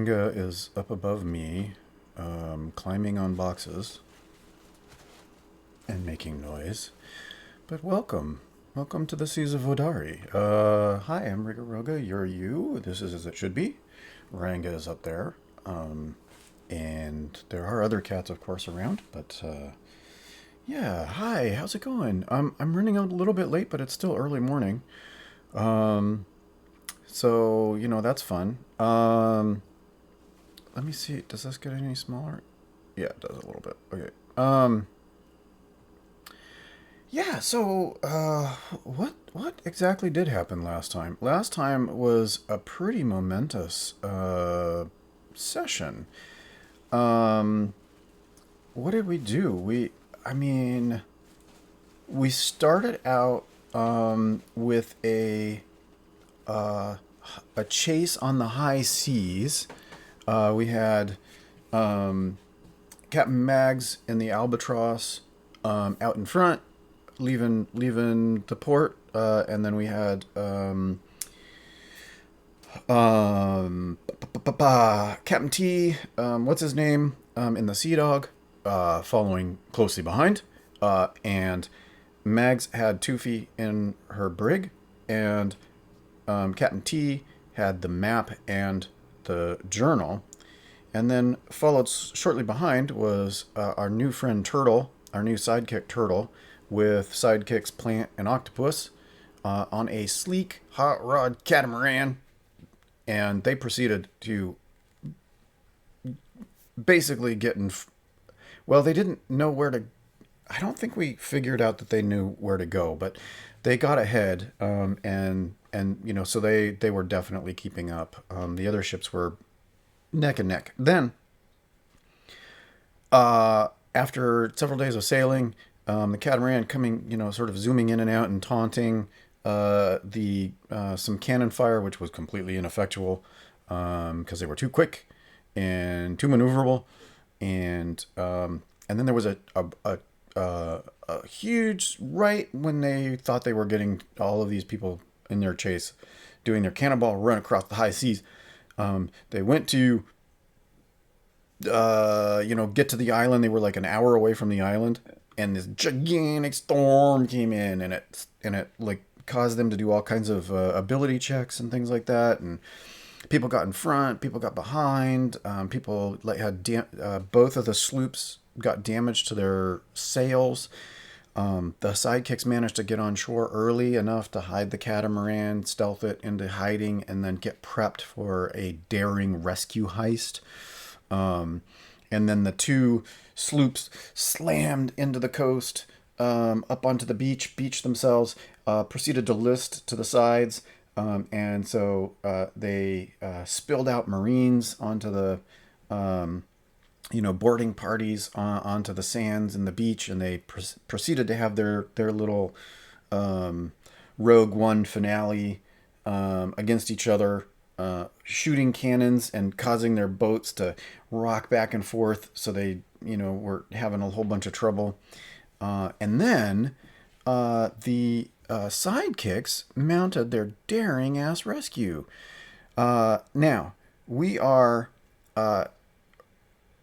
Ranga is up above me, climbing on boxes and making noise. But welcome. Welcome to the Seas of Vodari. Hi, I'm Rigaroga. You're you. This is as it should be. Ranga is up there. And there are other cats, of course, around. But, yeah. Hi, how's it going? I'm running out a little bit late, but it's still early morning. So, that's fun. Let me see. Does this get any smaller? Yeah, it does a little bit. Okay. Yeah, so, what exactly did happen last time? Last time was a pretty momentous, session. Um, what did we do? We started out, with a chase on the high seas. We had Captain Mags in the Albatross out in front, leaving the port, and then we had Captain T, what's his name, in the Sea Dog, following closely behind, and Mags had Toofy in her brig, and Captain T had the map and the journal. And then followed shortly behind was our new friend Turtle, our new sidekick Turtle, with sidekicks Plant and Octopus on a sleek hot rod catamaran. And they proceeded to basically well, they didn't know where to. I don't think we figured out that they knew where to go, but they got ahead, and so they were definitely keeping up. The other ships were neck and neck. Then, after several days of sailing, the catamaran coming, sort of zooming in and out and taunting, the some cannon fire, which was completely ineffectual, because they were too quick and too maneuverable, and then there was a huge, right when they thought they were getting all of these people in their chase doing their cannonball run across the high seas. They went to get to the island. They were like an hour away from the island, and this gigantic storm came in, and it like caused them to do all kinds of ability checks and things like that. And people got in front, people got behind. People like had both of the sloops got damage to their sails. The sidekicks managed to get on shore early enough to hide the catamaran, stealth it into hiding, and then get prepped for a daring rescue heist. And then the two sloops slammed into the coast, up onto the beach themselves, proceeded to list to the sides, and so they spilled out Marines onto the boarding parties onto the sands and the beach, and they proceeded to have their little Rogue One finale against each other, shooting cannons and causing their boats to rock back and forth. So they, were having a whole bunch of trouble. And then the sidekicks mounted their daring ass rescue. Now we are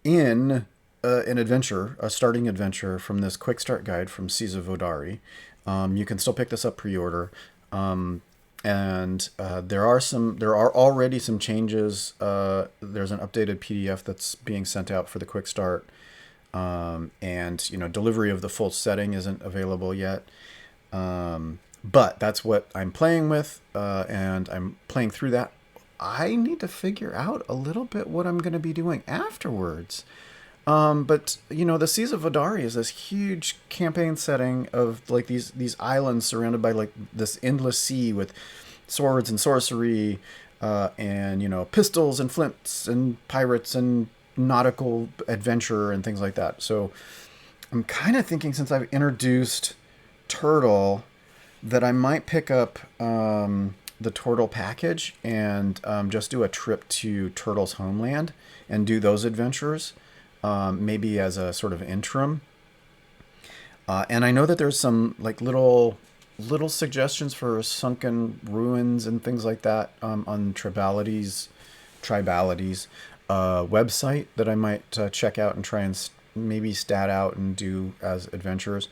in an adventure, a starting adventure from this quick start guide from Seas of Vodari. You can still pick this up pre-order. And there are already some changes. There's an updated PDF that's being sent out for the quick start. And delivery of the full setting isn't available yet. But that's what I'm playing with, and I'm playing through that. I need to figure out a little bit what I'm going to be doing afterwards. But the Seas of Vodari is this huge campaign setting of like these islands surrounded by like this endless sea with swords and sorcery, and pistols and flints and pirates and nautical adventure and things like that. So I'm kind of thinking, since I've introduced Turtle, that I might pick up the Turtle package and just do a trip to Turtle's homeland and do those adventures, maybe as a sort of interim. And I know that there's some like little suggestions for sunken ruins and things like that on Tribalities. website that I might check out and try and maybe stat out and do as adventures.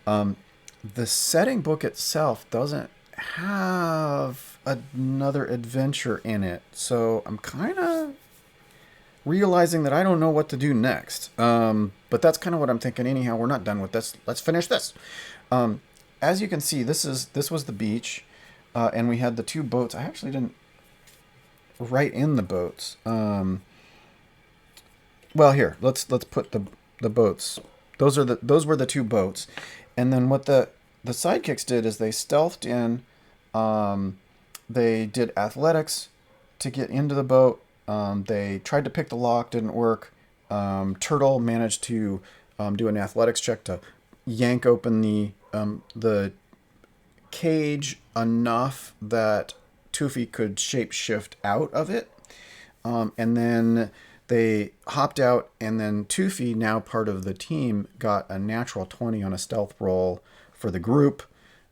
The setting book itself doesn't have another adventure in it, so I'm kind of realizing that I don't know what to do next. But that's kind of what I'm thinking. Anyhow, we're not done with this. Let's finish this. As you can see, this was the beach, and we had the two boats. I actually didn't write in the boats. Well, here let's put the boats. Those were the two boats, and then what the sidekicks did is they stealthed in. They did athletics to get into the boat. They tried to pick the lock, didn't work. Turtle managed to do an athletics check to yank open the cage enough that Toofy could shape shift out of it. And then they hopped out, and then Toofy, now part of the team, got a natural 20 on a stealth roll for the group,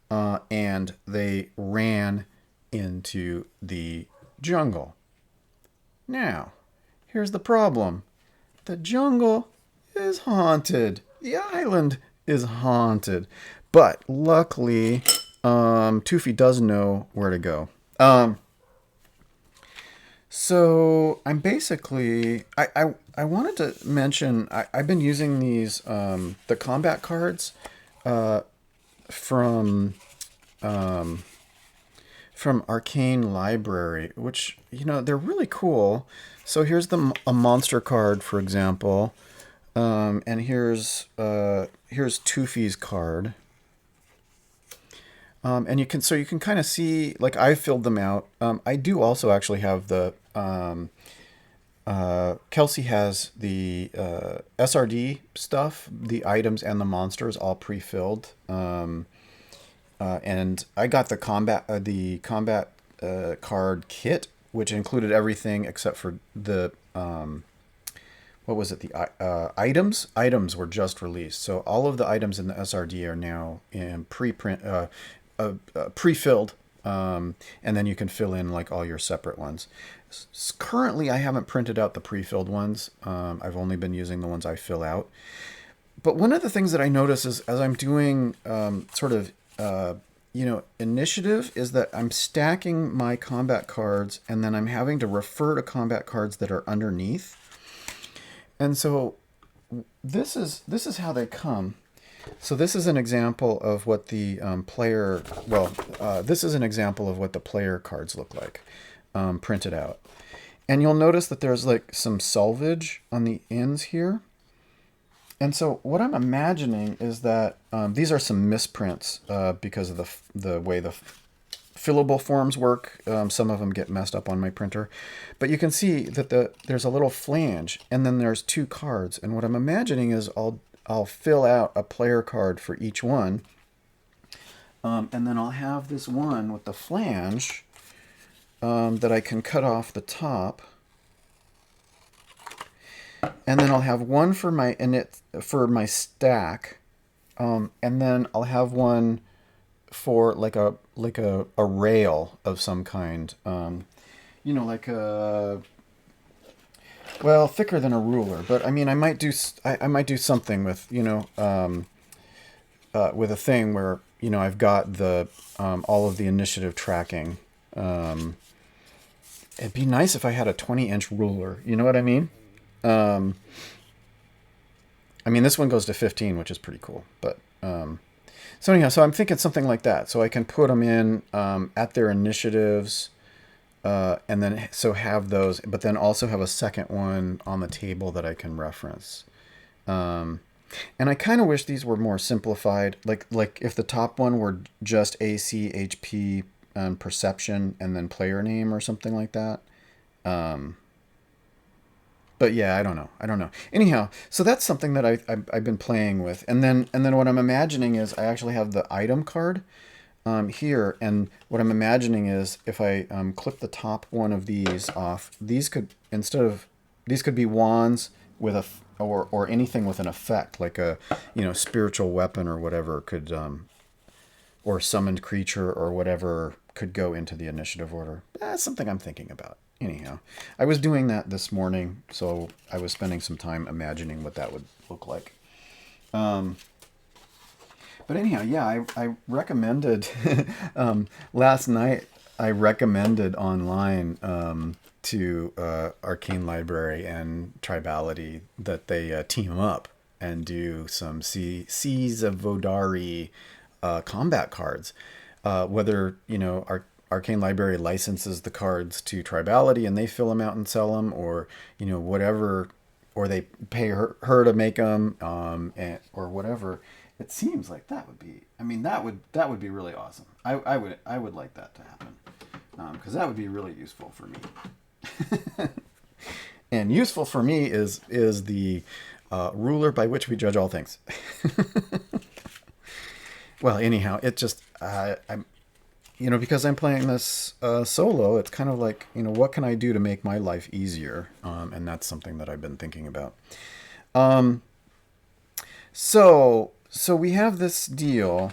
and they ran into the jungle. Now, here's the problem. The jungle is haunted. The island is haunted. But luckily, Toofy does know where to go. So I'm basically, I wanted to mention, I've been using these, the combat cards from Arcane Library, which, they're really cool. So here's a monster card, for example, and here's Toofy's card. And you can kind of see, like, I filled them out. I do also actually have the Kelsey has the SRD stuff, the items and the monsters all pre-filled. And I got the combat card kit, which included everything except for the what was it? The items. Items were just released, so all of the items in the SRD are now in pre-print, pre-filled, and then you can fill in like all your separate ones. Currently, I haven't printed out the pre-filled ones. I've only been using the ones I fill out. But one of the things that I notice is as I'm doing sort of initiative is that I'm stacking my combat cards, and then I'm having to refer to combat cards that are underneath. And so this is how they come. So this is an example of what the this is an example of what the player cards look like, printed out. And you'll notice that there's like some selvage on the ends here. And so what I'm imagining is that these are some misprints because of the way the fillable forms work. Some of them get messed up on my printer. But you can see that there's a little flange, and then there's two cards. And what I'm imagining is I'll fill out a player card for each one. And then I'll have this one with the flange that I can cut off the top. And then I'll have one for my stack, and then I'll have one for like a rail of some kind, like thicker than a ruler. But I mean, I might do something with with a thing where I've got the all of the initiative tracking. It'd be nice if I had a 20-inch ruler. You know what I mean? I mean, this one goes to 15, which is pretty cool. But so anyhow, so I'm thinking something like that. So I can put them in at their initiatives, and then so have those, but then also have a second one on the table that I can reference. And I kind of wish these were more simplified. Like if the top one were just AC, HP, perception, and then player name or something like that. But yeah, I don't know. Anyhow, so that's something that I've been playing with, and then what I'm imagining is I actually have the item card here, and what I'm imagining is if I clip the top one of these off, these could be wands with or anything with an effect, like a spiritual weapon or whatever could or summoned creature or whatever could go into the initiative order. That's something I'm thinking about. anyhow, I was doing that this morning, so I was spending some time imagining what that would look like. Um, but anyhow, yeah, I recommended last night. I recommended online to Arcane Library and Tribality that they team up and do some Seas of Vodari combat cards. Whether Arcane Library licenses the cards to Tribality and they fill them out and sell them, or whatever, or they pay her to make them, or whatever. It seems like that would be. I mean, that would be really awesome. I would like that to happen, because that would be really useful for me. And useful for me is the ruler by which we judge all things. Well, anyhow, it just I'm because I'm playing this solo. It's kind of like, what can I do to make my life easier? And that's something that I've been thinking about. Um, so we have this deal.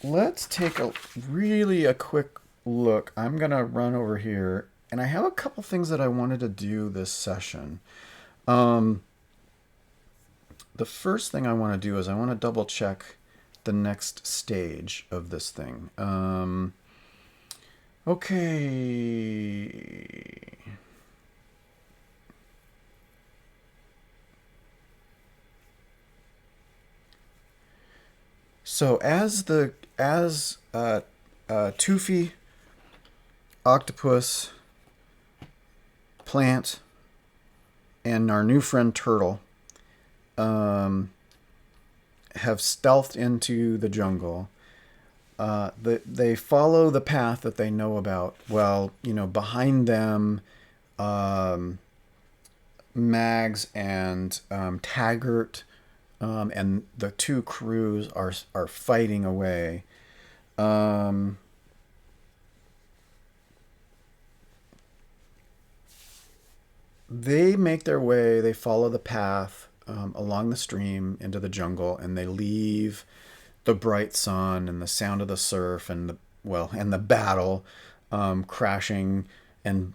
Let's take a quick look. I'm gonna run over here, and I have a couple things that I wanted to do this session. Um, the first thing I want to do is I want to double check the next stage of this thing. Okay. So as Toofy, Octopus, Plant, and our new friend Turtle um, have stealthed into the jungle. They follow the path that they know about. Well, behind them, um, Mags and Taggart, and the two crews are fighting away. Um, they make their way. They follow the path along the stream into the jungle, and they leave the bright sun and the sound of the surf and the battle crashing and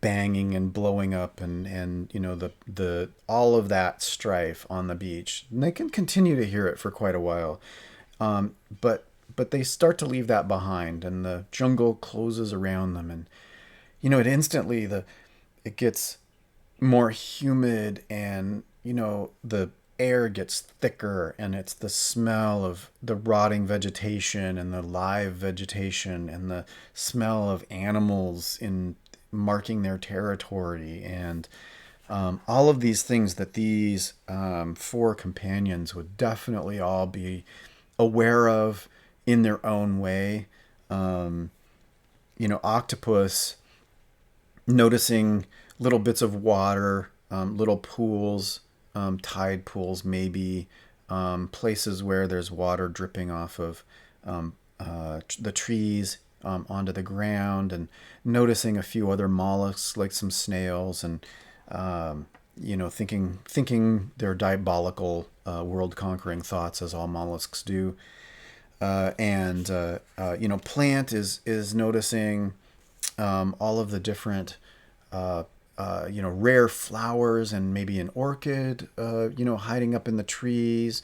banging and blowing up and the all of that strife on the beach. And they can continue to hear it for quite a while, but they start to leave that behind, and the jungle closes around them, and it gets more humid, and the air gets thicker, and it's the smell of the rotting vegetation and the live vegetation and the smell of animals in marking their territory, and all of these things that these four companions would definitely all be aware of in their own way. um, Octopus noticing little bits of water, little pools, tide pools, maybe places where there's water dripping off of the trees onto the ground, and noticing a few other mollusks like some snails, and thinking their diabolical world conquering thoughts, as all mollusks do. And Plant is noticing all of the different rare flowers, and maybe an orchid, hiding up in the trees,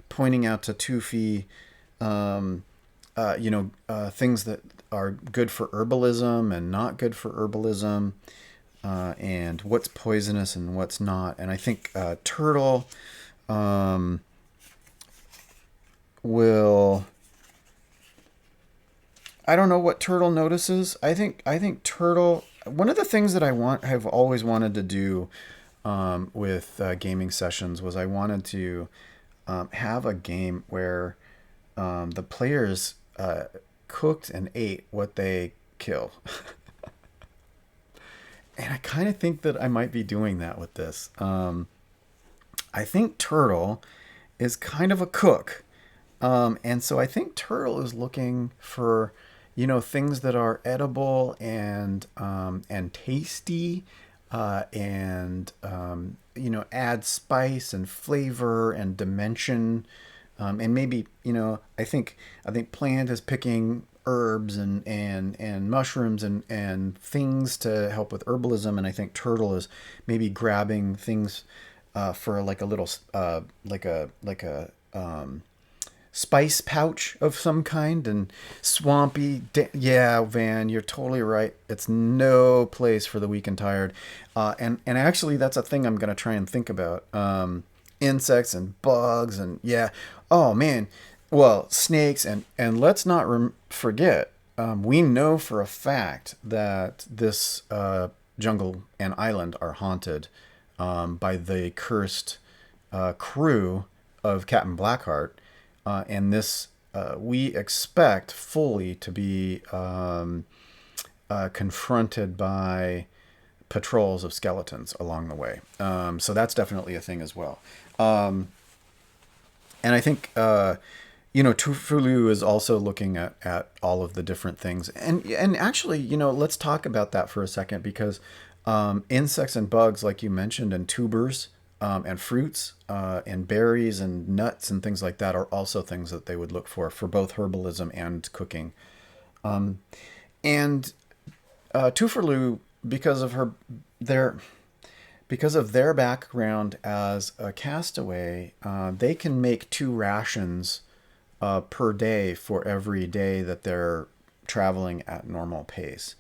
pointing out to Toofy, things that are good for herbalism and not good for herbalism, and what's poisonous and what's not. And I think Turtle will. I don't know what Turtle notices. I think Turtle. One of the things that have always wanted to do with gaming sessions was I wanted to have a game where the players cooked and ate what they kill. And I kind of think that I might be doing that with this. I think Turtle is kind of a cook. And so I think Turtle is looking for, things that are edible and tasty, and add spice and flavor and dimension, and maybe I think Plant is picking herbs and mushrooms and things to help with herbalism. And I think Turtle is maybe grabbing things for like a little spice pouch of some kind. And yeah, Van, you're totally right. It's no place for the weak and tired. And actually that's a thing I'm going to try and think about. Insects and bugs and yeah. Oh man. Well, snakes and let's not forget, we know for a fact that this jungle and island are haunted by the cursed crew of Captain Blackheart, and this we expect fully to be confronted by patrols of skeletons along the way. So that's definitely a thing as well. And I think Tufulu is also looking at all of the different things, and actually, let's talk about that for a second, because insects and bugs, like you mentioned, and tubers and fruits and berries and nuts and things like that are also things that they would look for both herbalism and cooking. And Tuvalu, because of their background as a castaway, they can make 2 rations per day for every day that they're traveling at normal pace.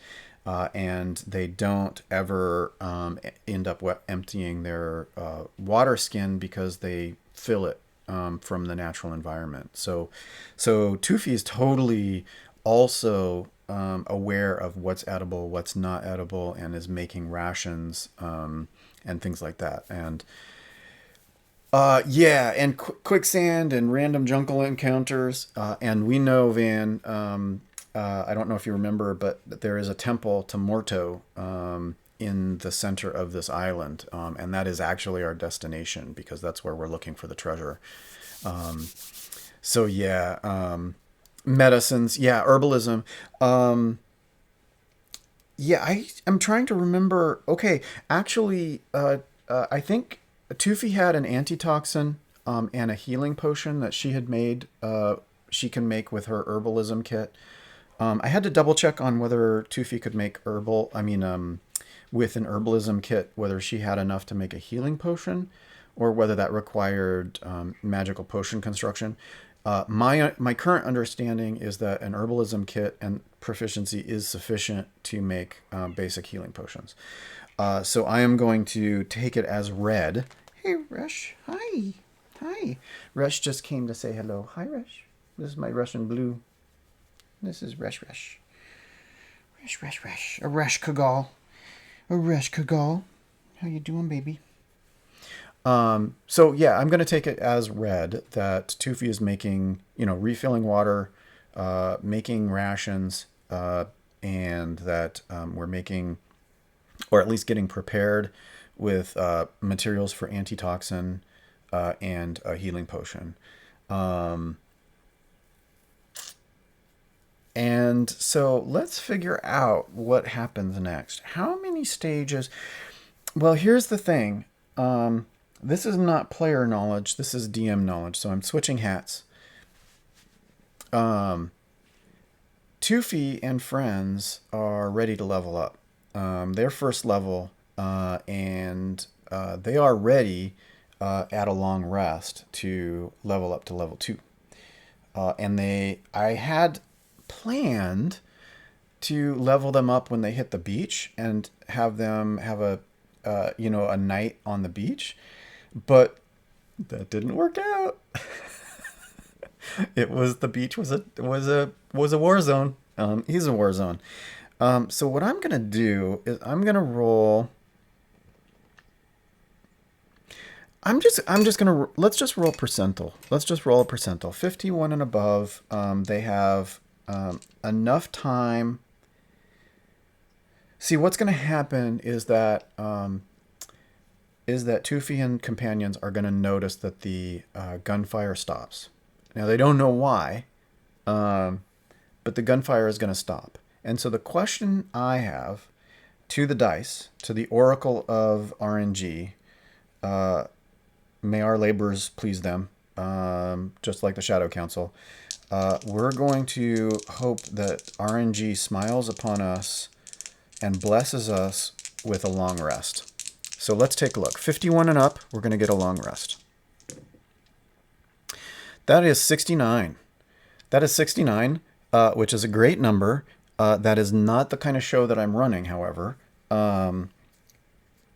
And they don't ever end up emptying their water skin, because they fill it from the natural environment. So Tufi is totally also aware of what's edible, what's not edible, and is making rations and things like that. And and quicksand and random jungle encounters. And we know, Van, I don't know if you remember, but there is a temple to Morto in the center of this island. And that is actually our destination, because that's where we're looking for the treasure. Medicines, herbalism. I'm trying to remember. Okay, actually, I think Tufi had an antitoxin and a healing potion that she had made. She can make with her herbalism kit. I had to double check on whether Tufi could make with an herbalism kit, whether she had enough to make a healing potion, or whether that required magical potion construction. My current understanding is that an herbalism kit and proficiency is sufficient to make basic healing potions. So I am going to take it as read. Hey, Rush. Hi. Hi. Rush just came to say hello. Hi, Rush. This is my Russian blue. This is Rush. Rush. A Rush Kagal. How you doing, baby? I'm going to take it as read that Tufi is making, refilling water, making rations, and that we're making, or at least getting prepared with materials for antitoxin and a healing potion. And so let's figure out what happens next. How many stages? Well, here's the thing. This is not player knowledge. This is DM knowledge. So I'm switching hats. Tufi and friends are ready to level up. They're first level, and they are ready at a long rest to level up to level 2. I had planned to level them up when they hit the beach and have them have a night on the beach, but that didn't work out. The beach was a war zone. He's a war zone. So what I'm gonna do is I'm gonna roll. Let's just roll percentile. Let's just roll a percentile. 51 and above. They have enough time. See, what's going to happen is that Tufi and companions are going to notice that the gunfire stops. Now they don't know why, but the gunfire is going to stop. And so the question I have to the dice, to the Oracle of RNG, may our labors please them, just like the Shadow Council. we're going to hope that RNG smiles upon us and blesses us with a long rest. So let's take a look. 51 and up, we're going to get a long rest. That is 69. That is 69, which is a great number. That is not the kind of show that I'm running, however.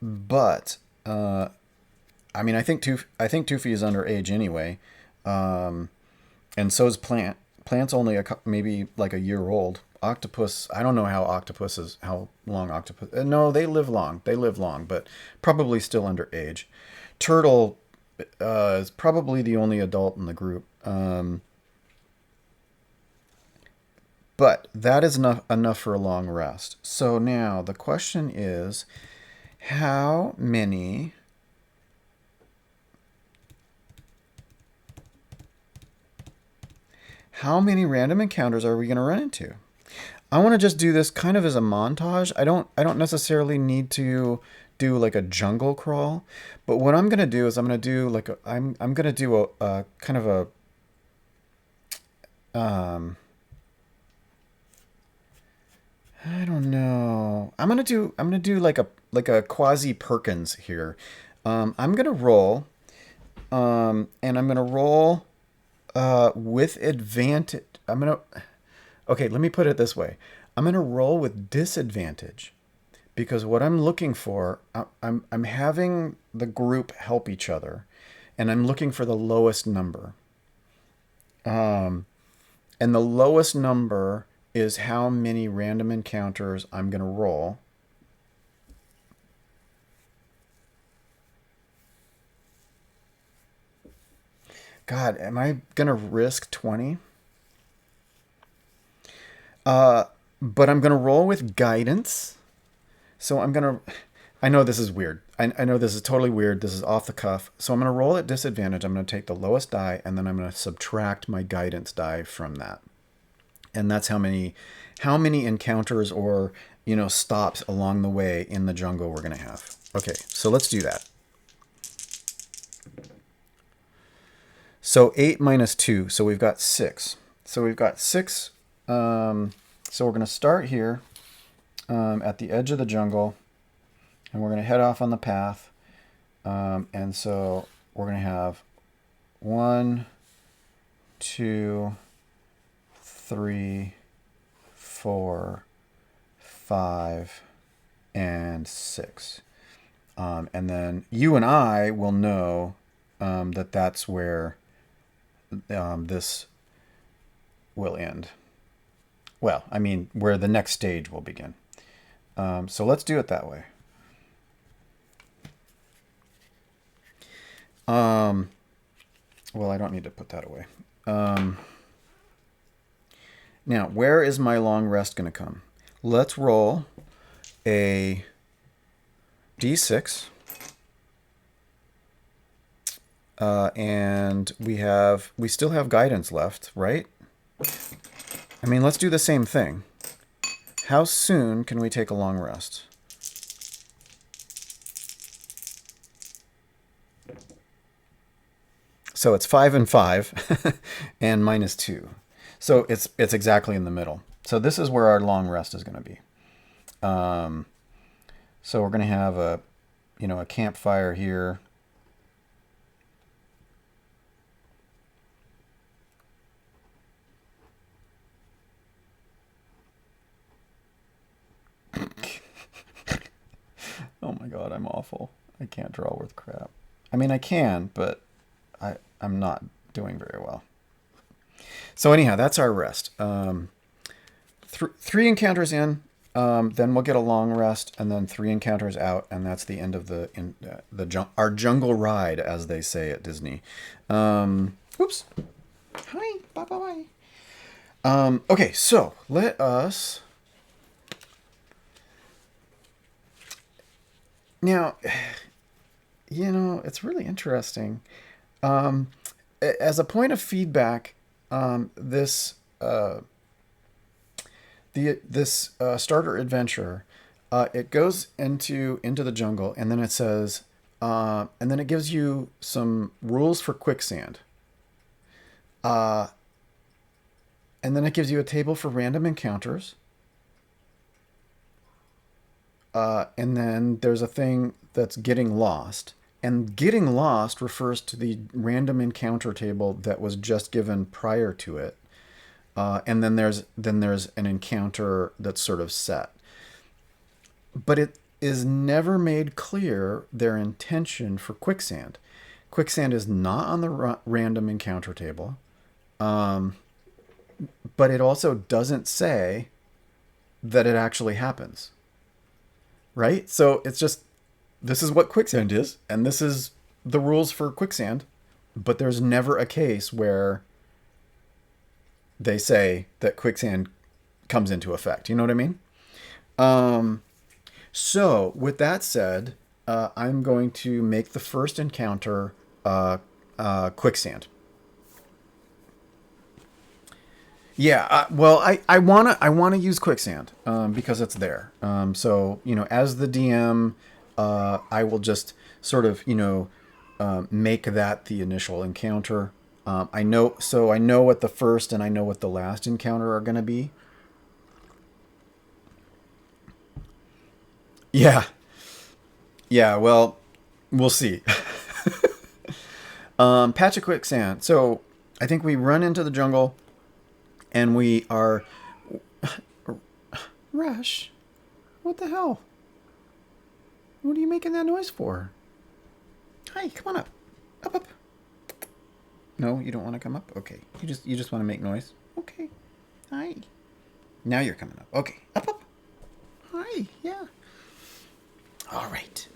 But I mean, I think Toofy is underage anyway, and so is Plant. Plant's only maybe like a year old. Octopus, I don't know how long octopus. No, they live long. They live long, but probably still underage. Turtle is probably the only adult in the group. But that is enough for a long rest. So now the question is, how many random encounters are we going to run into? I want to just do this kind of as a montage. I don't necessarily need to do like a jungle crawl, but what I'm going to do is I'm going to do like I'm going to do a kind of a I don't know. I'm gonna do like a quasi Perkins here. I'm gonna roll, and I'm gonna roll with advantage. Okay, let me put it this way. I'm gonna roll with disadvantage because what I'm looking for, I'm having the group help each other, and I'm looking for the lowest number. And the lowest number is how many random encounters I'm going to roll. God, am I going to risk 20? But I'm going to roll with guidance. So I'm going to... I know this is weird. I know this is totally weird. This is off the cuff. So I'm going to roll at disadvantage. I'm going to take the lowest die, and then I'm going to subtract my guidance die from that. And that's how many encounters or, stops along the way in the jungle we're going to have. Okay, so let's do that. So 8 minus 2, so we've got 6. So we've got 6. So we're going to start here at the edge of the jungle, and we're going to head off on the path. And so we're going to have 1, 2, 3, 4, 5, and 6. And then you and I will know that that's where this will end. Well, I mean, where the next stage will begin. So let's do it that way. Well, I don't need to put that away. Now, where is my long rest going to come? Let's roll a d6. And we still have guidance left, right? I mean, let's do the same thing. How soon can we take a long rest? So it's 5 and 5 and minus 2. So it's exactly in the middle. So this is where our long rest is going to be. So we're going to have a campfire here. Oh my God, I'm awful. I can't draw worth crap. I mean, I can, but I'm not doing very well. So anyhow, that's our rest. 3 encounters in, then we'll get a long rest, and then 3 encounters out, and that's the end of our jungle ride, as they say at Disney. Oops. Hi. Bye. Okay, so let us... Now, it's really interesting. As a point of feedback, this starter adventure, it goes into the jungle, and then it says, and then it gives you some rules for quicksand. and then it gives you a table for random encounters. And then there's a thing that's getting lost. And getting lost refers to the random encounter table that was just given prior to it. And then there's an encounter that's sort of set. But it is never made clear their intention for quicksand. Quicksand is not on the random encounter table. But it also doesn't say that it actually happens. Right? So it's just, this is what quicksand is, and this is the rules for quicksand. But there's never a case where they say that quicksand comes into effect. You know what I mean? So with that said, I'm going to make the first encounter quicksand. Yeah, well, I wanna use quicksand because it's there. So as the DM, I will just sort of make that the initial encounter. I know what the first and I know what the last encounter are gonna be. Yeah, yeah. Well, we'll see. Patch of quicksand. So I think we run into the jungle. And we are... Rush, what the hell? What are you making that noise for? Hi, come on up. Up. No, you don't want to come up? Okay. You just want to make noise? Okay. Hi. Now you're coming up. Okay. Up. Hi, yeah. All right.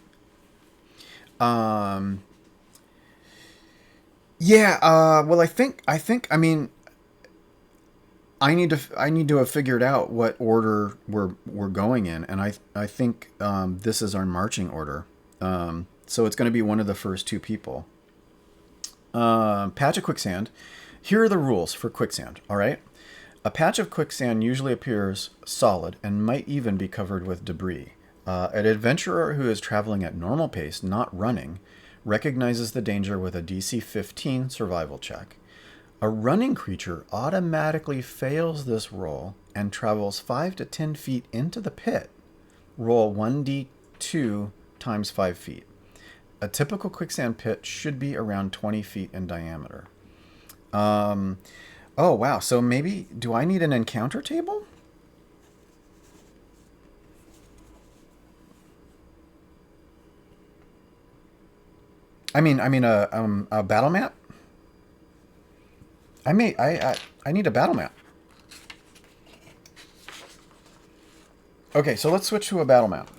Yeah, well, I mean, I need to have figured out what order we're going in, and I think this is our marching order. So it's going to be one of the first two people. Patch of quicksand. Here are the rules for quicksand. All right, a patch of quicksand usually appears solid and might even be covered with debris. An adventurer who is traveling at normal pace, not running, recognizes the danger with a DC 15 survival check. A running creature automatically fails this roll and travels 5 to 10 feet into the pit. Roll 1d2 times 5 feet. A typical quicksand pit should be around 20 feet in diameter. Oh, wow. So maybe, do I need an encounter table? I mean a battle map? I need a battle map. Okay, so let's switch to a battle map.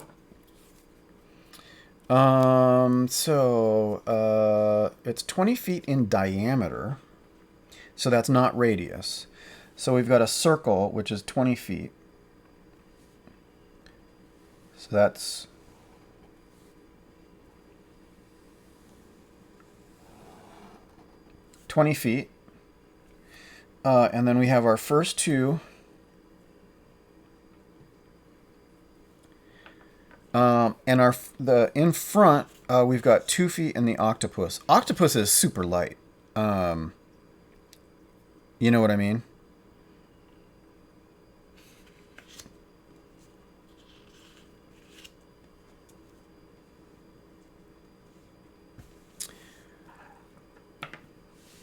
It's 20 feet in diameter, so that's not radius. So we've got a circle, which is 20 feet. So that's... $20 and then we have our first two. And in front, we've got 2 feet in the octopus. Octopus is super light. You know what I mean?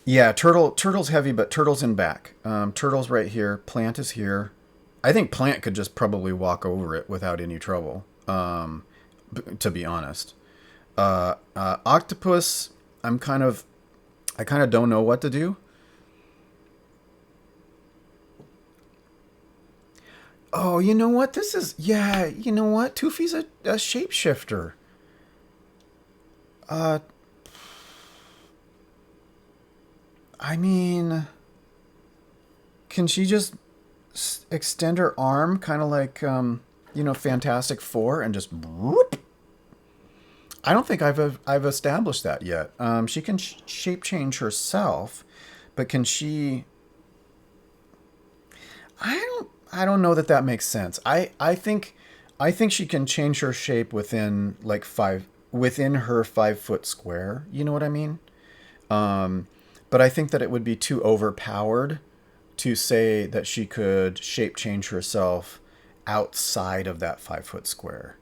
Yeah, turtle's heavy, but turtle's in back. Turtle's right here. Plant is here. I think Plant could just probably walk over it without any trouble. To be honest, octopus, I kind of don't know what to do. Oh, you know what? You know what? Toofy's a shapeshifter. I mean, can she just extend her arm, kind of like, Fantastic Four, and just whoop? I don't think I've established that yet. She can shape change herself, but can she? I don't know that makes sense. I think she can change her shape within her 5-foot square. You know what I mean? But I think that it would be too overpowered to say that she could shape change herself outside of that 5 foot square.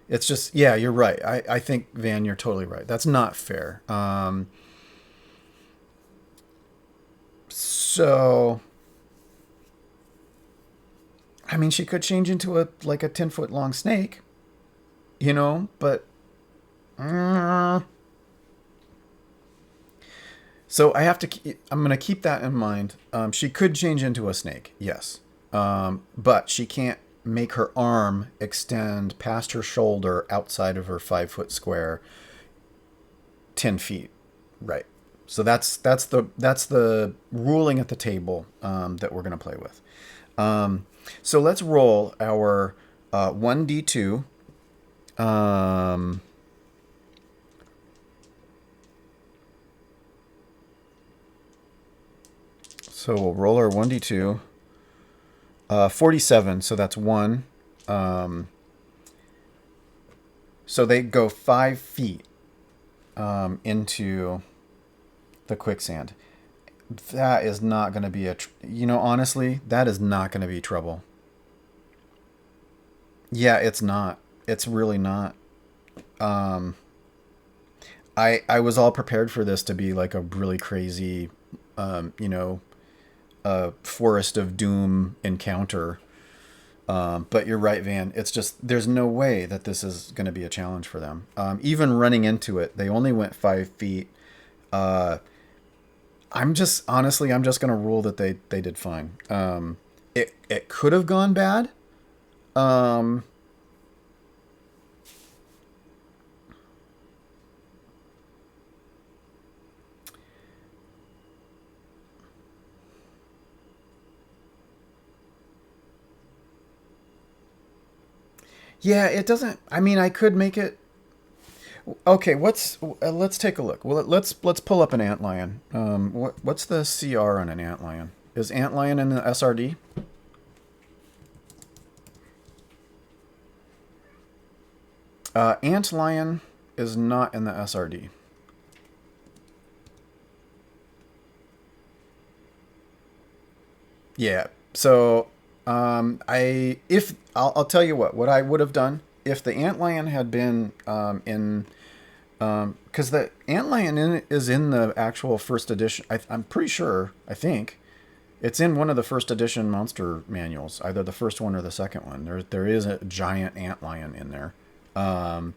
It's just, yeah, you're right. I think, Van, you're totally right. That's not fair. So, I mean, she could change into a 10 foot long snake, but so I'm going to keep that in mind. She could change into a snake, yes. But she can't make her arm extend past her shoulder outside of her 5 foot square 10 feet. Right. So that's the ruling at the table that we're going to play with. So let's roll our 1d2. So we'll roll our 1d2. 47, so that's 1. So they go 5 feet into the quicksand. That is not going to be honestly, that is not going to be trouble. Yeah, it's not. It's really not. Um, I was all prepared for this to be like a really crazy, um, you know, Forest of Doom encounter. But you're right, Van. It's just there's no way that this is going to be a challenge for them. Even running into it, they only went 5 feet. Uh, I'm just going to rule that they did fine. It could have gone bad. Um, yeah, it doesn't. I mean, I could make it. Okay, let's take a look. Well, let's pull up an antlion. What's the CR on an antlion? Is antlion in the SRD? Antlion is not in the SRD. Yeah. So, I'll tell you what I would have done if the antlion had been in, because the antlion is in the actual first edition. I'm pretty sure. I think it's in one of the first edition monster manuals, either the first one or the second one. There is a giant antlion in there. Um,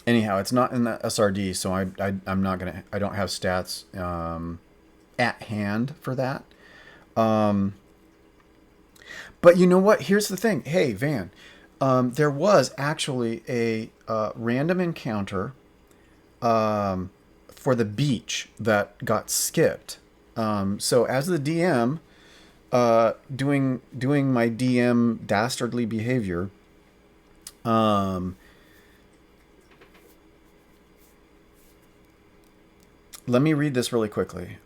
Anyhow, it's not in the SRD, so I'm not gonna. I don't have stats at hand for that. Um, but you know what? Here's the thing. Hey, Van, there was actually a random encounter for the beach that got skipped. So as the DM, doing my DM dastardly behavior, um, let me read this really quickly.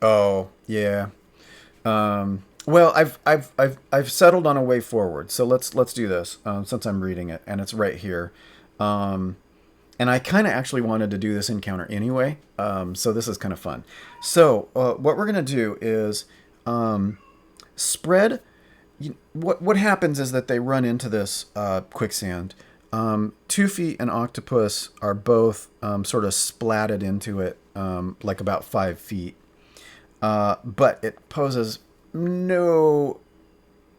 Oh yeah. Well, I've settled on a way forward. So let's do this since I'm reading it and it's right here. Um, and I kind of actually wanted to do this encounter anyway. So this is kind of fun. So what we're gonna do is spread. What happens is that they run into this quicksand. 2 feet and octopus are both sort of splatted into it, like about 5 feet. But it poses no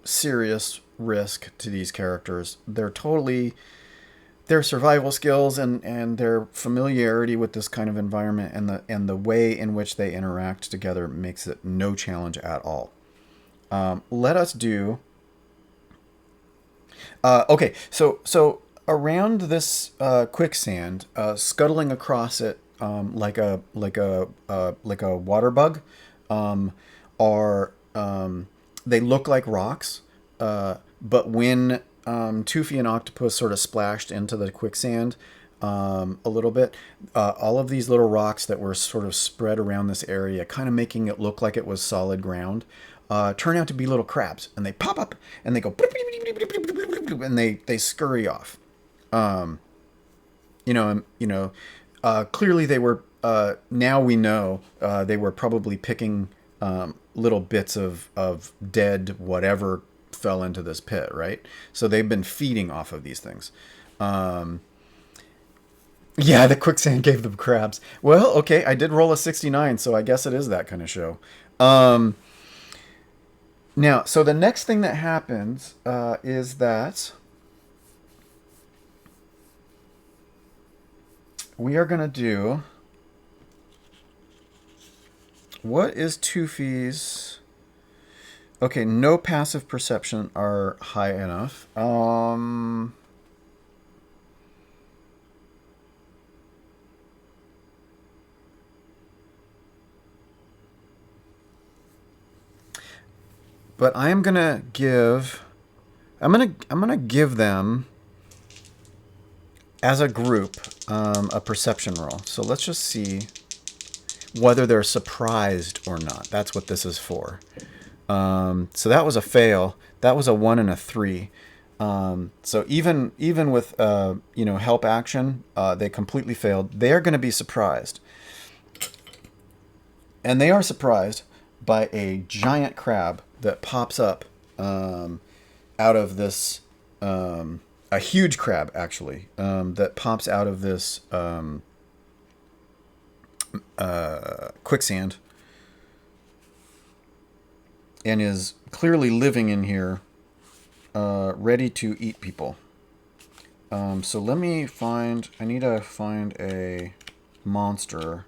serious risk to these characters. Their survival skills and their familiarity with this kind of environment and the way in which they interact together makes it no challenge at all. Let us do. Okay, so around this quicksand, scuttling across it like a water bug, um, are they look like rocks, but when Toofy and Octopus sort of splashed into the quicksand, a little bit. All of these little rocks that were sort of spread around this area, kind of making it look like it was solid ground, turn out to be little crabs, and they pop up and they go and they scurry off. Clearly they were. Now we know they were probably picking little bits of dead whatever fell into this pit, right? So they've been feeding off of these things. Yeah, the quicksand gave them crabs. Well, okay, I did roll a 69, so I guess it is that kind of show. Now, so the next thing that happens is that we are going to do... What is Toofy's... Okay, no passive perception are high enough. But I am gonna give... I'm gonna give them, as a group, a perception roll. So let's just see whether they're surprised or not. That's what this is for. So that was a fail. That was a 1 and a 3. So even with help action, they completely failed. They are going to be surprised, and they are surprised by a giant crab that pops up out of this. A huge crab, actually, that pops out of this quicksand and is clearly living in here, ready to eat people. So let me find... I need to find a monster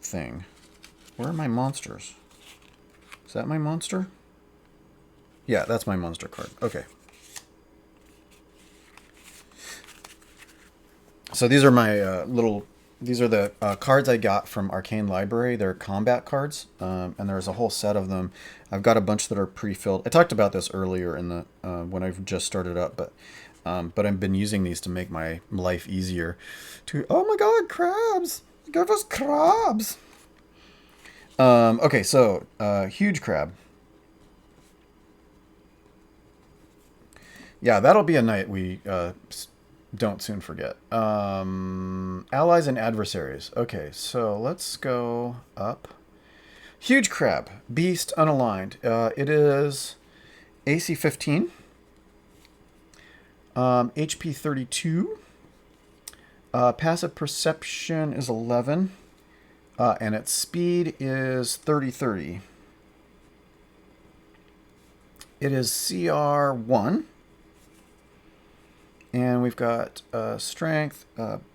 thing. Where are my monsters? Is that my monster? Yeah, that's my monster card. Okay. So these are my these are the cards I got from Arcane Library. They're combat cards, and there's a whole set of them. I've got a bunch that are pre-filled. I talked about this earlier in the when I've just started up, but I've been using these to make my life easier. Oh my God, crabs! Give us crabs! Okay, so huge crab. Yeah, that'll be a night we don't soon forget. Allies and adversaries. Okay, so let's go up. Huge crab. Beast unaligned. It is AC 15. HP 32. Passive perception is 11. And its speed is 30-30. It is CR 1. And we've got strength,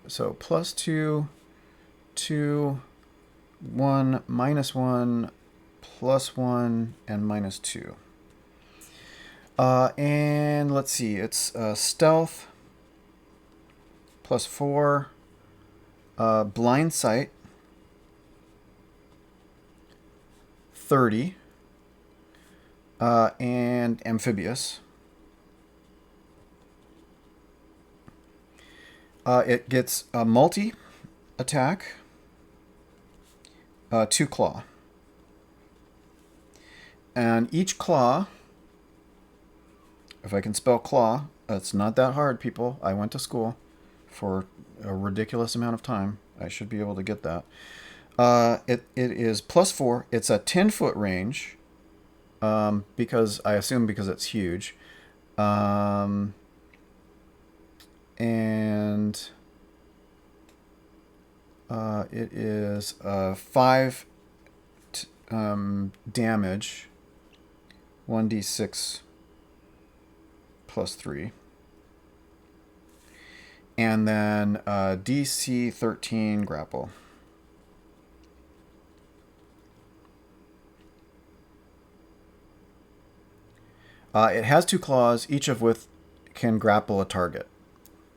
so +2, 2, 1, -1, +1, and -2. And let's see, it's stealth, +4, blind sight, 30, and amphibious. It gets a multi-attack, 2 claw. And each claw, if I can spell claw, it's not that hard, people. I went to school for a ridiculous amount of time. I should be able to get that. It is +4. It's a 10-foot range, because it's huge. And it is 5 damage, 1d6 +3, and then DC 13 grapple. It has 2 claws, each of which can grapple a target.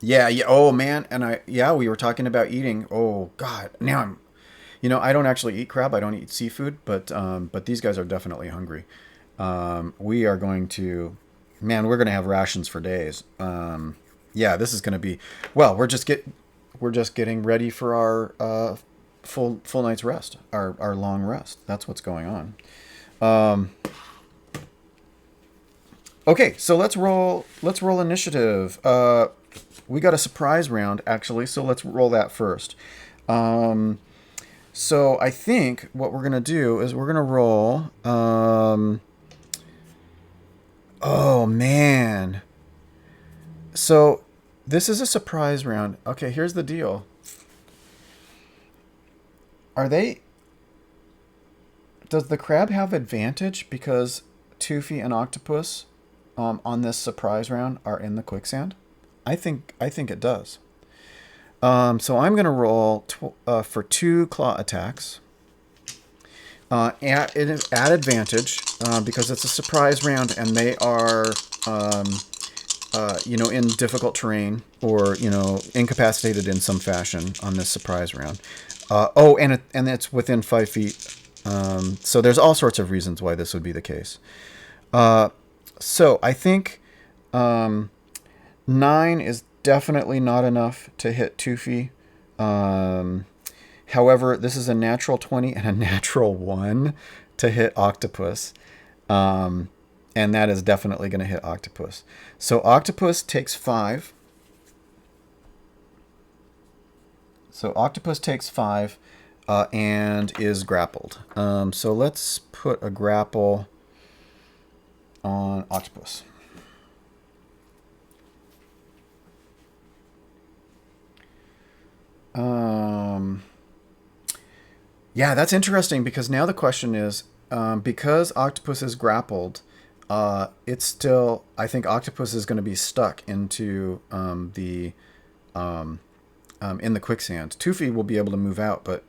Yeah. Oh man, and we were talking about eating. Oh God, now I don't actually eat crab. I don't eat seafood, but these guys are definitely hungry. We are going to, man, we're going to have rations for days. Yeah, this is going to be, well, we're just getting ready for our full night's rest, our long rest. That's what's going on. Um, okay, so let's roll initiative. We got a surprise round actually, so let's roll that first. Um, so I think what we're gonna do is we're gonna roll. Oh man. So this is a surprise round. Okay, here's the deal. Are they? Does the crab have advantage because Toofy and Octopus on this surprise round are in the quicksand? I think it does. So I'm gonna roll for 2 claw attacks. At advantage because it's a surprise round and they are in difficult terrain or incapacitated in some fashion on this surprise round. And it's within 5 feet. So there's all sorts of reasons why this would be the case. So I think 9 is definitely not enough to hit Toofy. However, this is a natural 20 and a natural 1 to hit Octopus. And that is definitely going to hit Octopus. So Octopus takes 5. So Octopus takes 5 and is grappled. So let's put a grapple on Octopus. Yeah, that's interesting because now the question is, because Octopus is grappled, it's still, I think Octopus is going to be stuck into in the quicksand. Toofy will be able to move out, but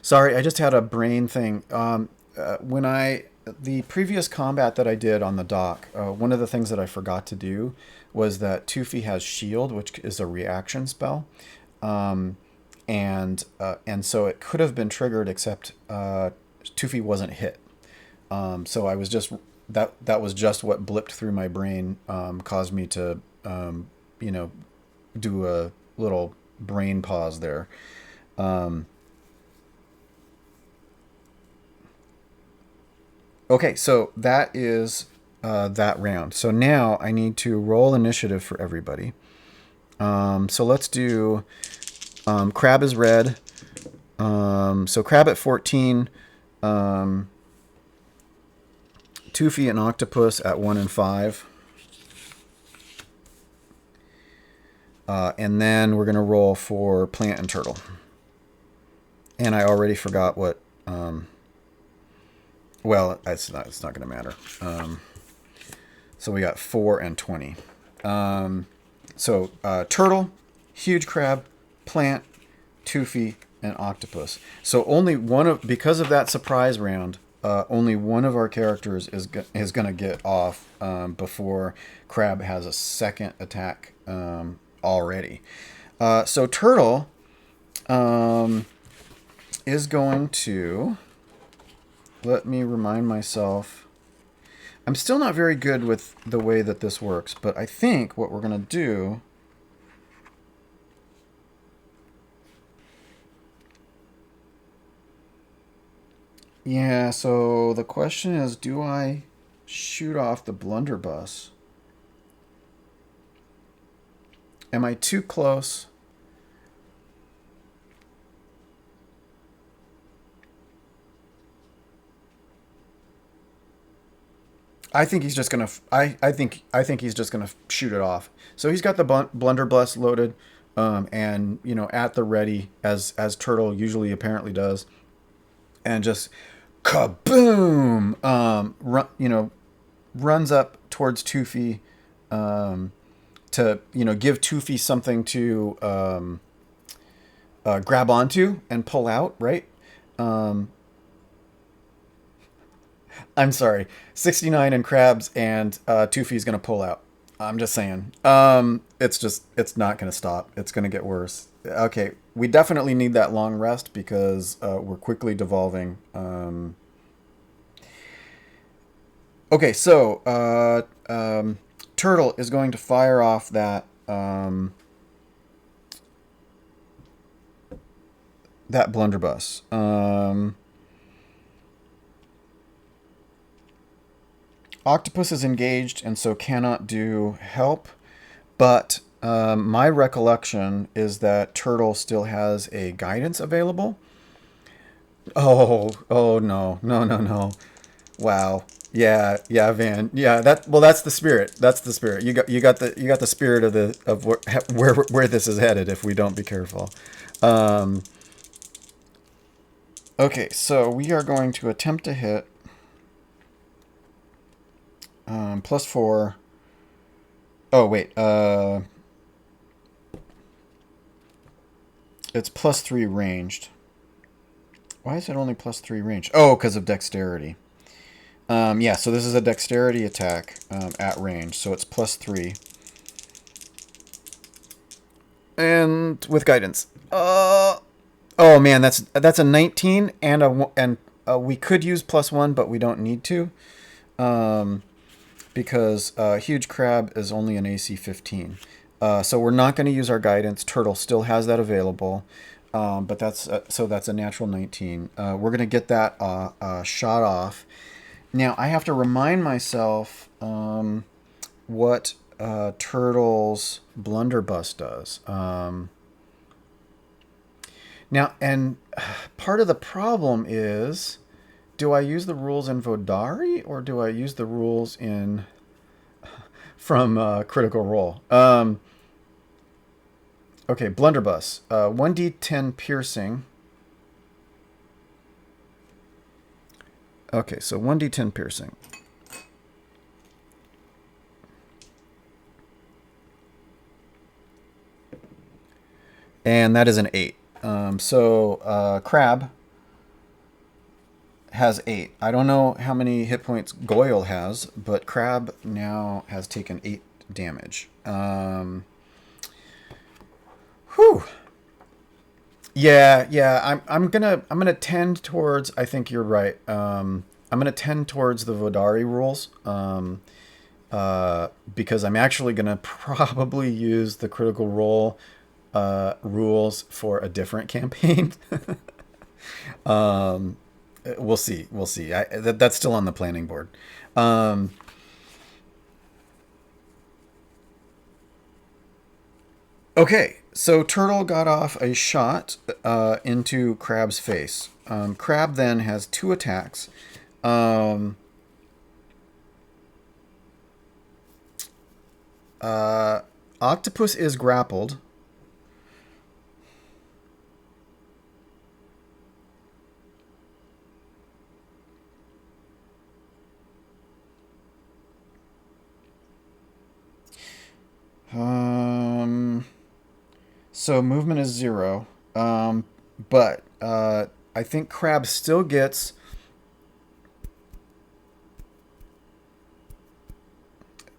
sorry, I just had a brain thing. The previous combat that I did on the dock, one of the things that I forgot to do was that Toofy has shield, which is a reaction spell. Um, and so it could have been triggered, except Toofy wasn't hit. So I was just that was just what blipped through my brain, caused me to you know do a little brain pause there. Um, okay, so that is that round. So now I need to roll initiative for everybody. So let's do Crab is red. So Crab at 14. Um, Toofy and Octopus at 1 and 5. And then we're going to roll for Plant and Turtle. And I already forgot what... well, it's not going to matter. So we got 4 and 20. So Turtle, Huge Crab, Plant, Toofy, and Octopus. So only because of that surprise round, only one of our characters is going to get off before Crab has a second attack already. So Turtle is going to... Let me remind myself. I'm still not very good with the way that this works, but I think what we're going to do... Yeah, so the question is, do I shoot off the blunderbuss? Am I too close? I think he's just gonna. I think he's just gonna shoot it off. So he's got the blunderbuss loaded, and at the ready as Turtle usually apparently does, and just kaboom! Runs up towards Toofy, to give Toofy something to grab onto and pull out. Right. I'm sorry, 69 and Crabs and Toofy's gonna pull out. I'm just saying. It's not gonna stop. It's gonna get worse. Okay, we definitely need that long rest because we're quickly devolving. Okay, so Turtle is going to fire off that blunderbuss. Octopus is engaged and so cannot do help, but my recollection is that Turtle still has a guidance available. Oh no, no, no, no. Wow. Yeah, yeah, Van. Yeah, that's the spirit. That's the spirit. You got the spirit of where this is headed if we don't be careful. Um, okay, so we are going to attempt to hit +4. Oh wait, it's +3 ranged. Why is it only +3 ranged? Oh, because of dexterity. Yeah, so this is a dexterity attack at range, so it's +3. And with guidance. Oh man, that's a 19 and we could use +1, but we don't need to, because huge crab is only an AC 15. So we're not going to use our guidance. Turtle still has that available, but that's a natural 19. We're going to get that shot off. Now I have to remind myself what Turtle's blunderbuss does. Now, and part of the problem is, do I use the rules in Vodari or do I use the rules in from Critical Role? Okay, blunderbuss. 1d10 piercing. Okay, so 1d10 piercing. And that is an 8. So Crab has 8. I don't know how many hit points Goyle has, but Crab now has taken 8 damage. Whew. Yeah. I'm gonna tend towards. I think you're right. I'm gonna tend towards the Vodari rules. Because I'm actually gonna probably use the Critical Role rules for a different campaign. We'll see. We'll see. That's still on the planning board. Um, okay, so Turtle got off a shot into Crab's face. Crab then has 2 attacks. Um, Octopus is grappled. So movement is 0. But I think Crab still gets.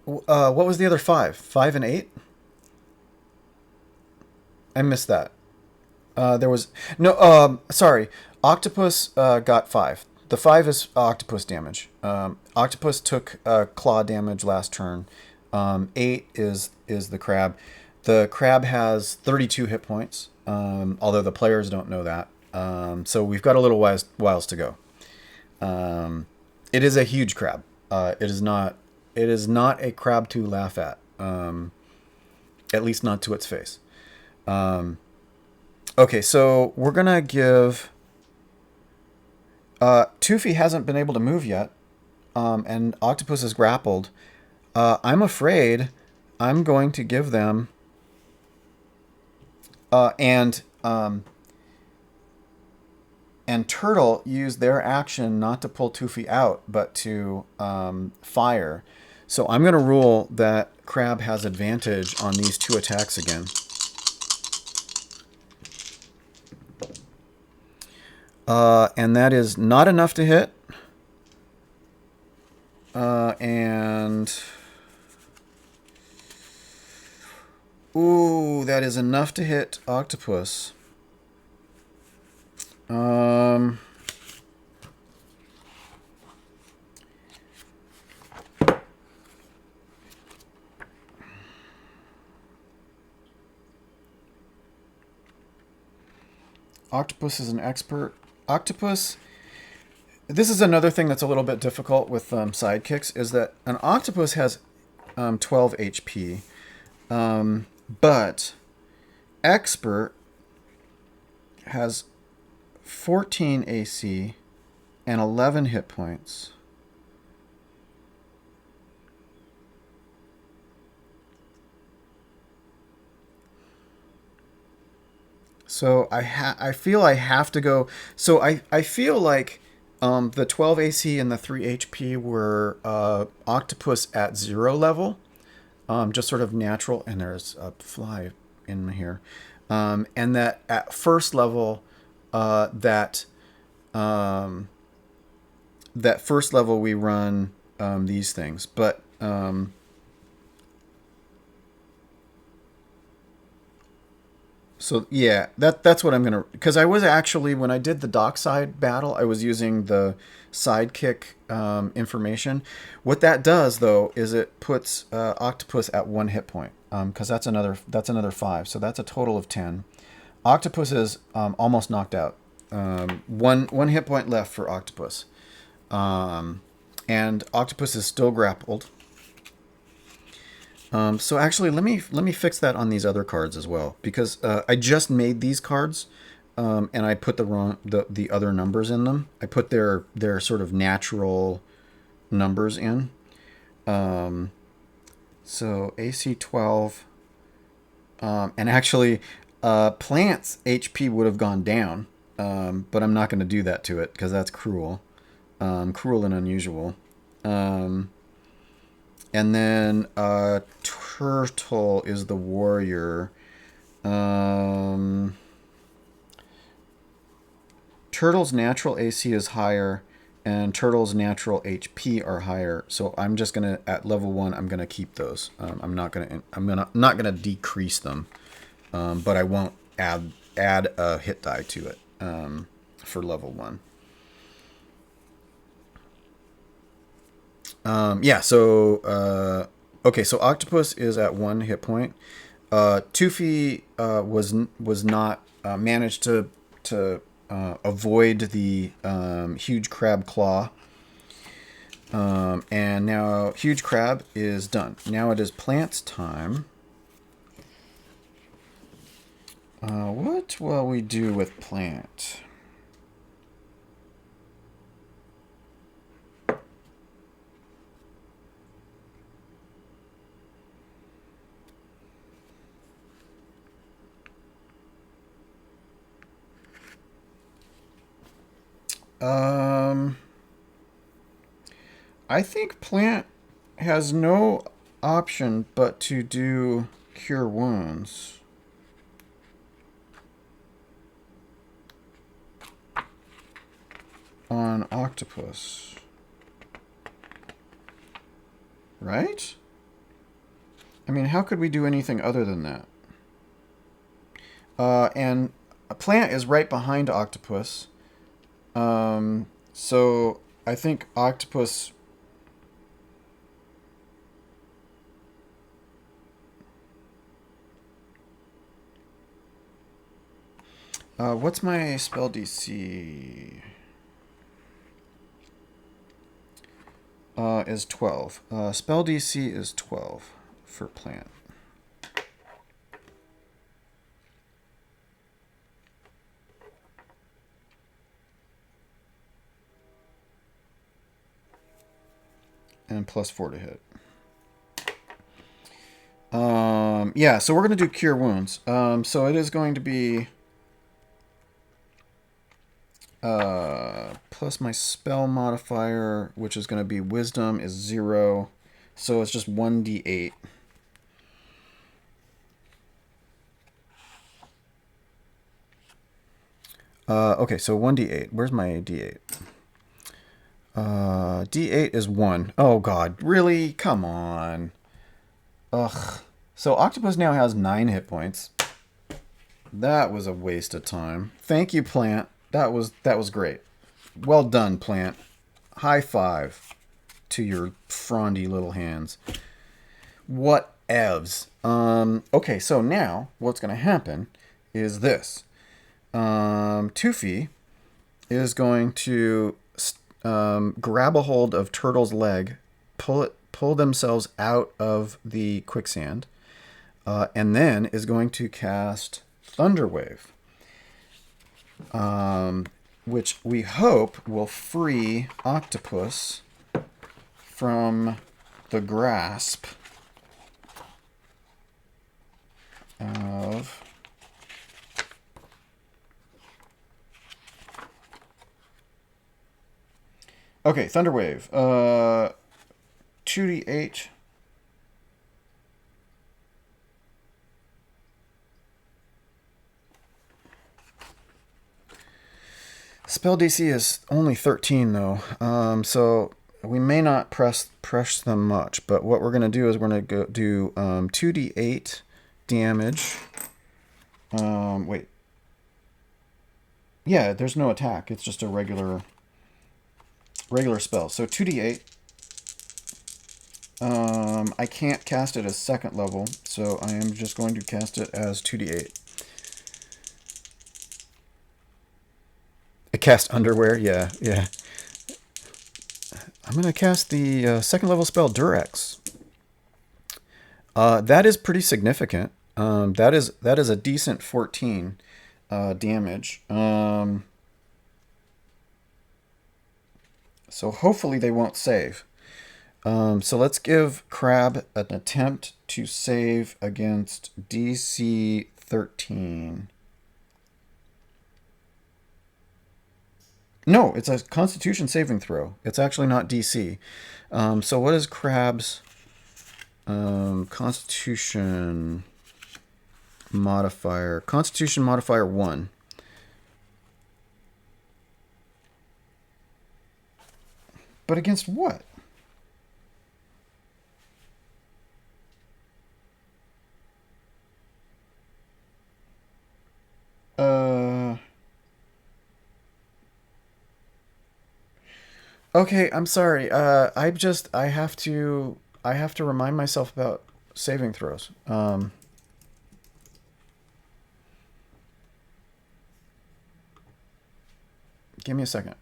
What was the other 5? 5 and 8? I missed that. There was no. Sorry. Octopus got 5. The 5 is octopus damage. Octopus took claw damage last turn. 8 is the crab. The crab has 32 hit points. Although the players don't know that. So we've got a little whiles to go. It is a huge crab. It is not. It is not a crab to laugh at. At least not to its face. Okay, so we're gonna give. Toofy hasn't been able to move yet, and Octopus is grappled. I'm afraid I'm going to give them. And Turtle used their action not to pull Toofy out, but to fire. So I'm going to rule that Crab has advantage on these 2 attacks again. And that is not enough to hit. And... Ooh, that is enough to hit Octopus. Octopus is an expert. Octopus. This is another thing that's a little bit difficult with sidekicks, is that an octopus has 12 HP, but expert has 14 AC and 11 hit points. So I feel I have to go. So I feel like the 12 AC and the 3 HP were octopus at 0 level, just sort of natural. And there's a fly in here, and that at first level, that first level we run these things, but. So yeah, that's what I'm gonna, because I was actually, when I did the dockside battle, I was using the sidekick information. What that does though is it puts octopus at 1 hit point, because that's another 5, so that's a total of 10. Octopus is almost knocked out. One hit point left for octopus, and octopus is still grappled. So actually, let me fix that on these other cards as well, because I just made these cards, and I put the other numbers in them. I put their sort of natural numbers in. So AC 12, and actually, plants HP would have gone down, but I'm not going to do that to it because that's cruel, cruel and unusual. And then turtle is the warrior. Turtle's natural AC is higher, and turtle's natural HP are higher. So I'm just gonna, at level 1, I'm gonna keep those. I'm not gonna decrease them, but I won't add a hit die to it for level 1. Yeah, so okay, so octopus is at 1 hit point. Toofy was not managed to avoid the huge crab claw, and now huge crab is done. Now it is plants time. What will we do with plant? I think plant has no option but to do cure wounds. On octopus. Right? I mean, how could we do anything other than that? And a plant is right behind octopus. So I think octopus. What's my spell DC? Is 12. Spell DC is 12 for plant. And +4 to hit. Yeah, so we're going to do cure wounds. So it is going to be plus my spell modifier, which is going to be wisdom, is 0. So it's just 1d8. Okay, so 1d8. Where's my d8? D8 is 1. Oh god, really? Come on. Ugh. So octopus now has 9 hit points. That was a waste of time. Thank you, plant. That was great. Well done, plant. High five to your frondy little hands. What evs? Okay, so now what's going to happen is this. Toofy is going to grab a hold of Turtle's leg, pull themselves out of the quicksand, and then is going to cast Thunderwave, which we hope will free Octopus from the grasp of okay, Thunderwave. 2d8. Spell DC is only 13 though, so we may not press them much. But what we're going to do is we're going to do 2d8 damage. Wait. Yeah, there's no attack. It's just a regular spell. So 2d8. I can't cast it as second level, so I am just going to cast it as 2d8. I cast Underwear, yeah. I'm going to cast the second level spell Durex. That is pretty significant. That is a decent 14 damage. So hopefully they won't save. So let's give Crab an attempt to save against DC 13. No, it's a Constitution saving throw. It's actually not DC. So what is Crab's Constitution modifier? Constitution modifier 1. But against what? Okay, I'm sorry. I have to remind myself about saving throws. Give me a second.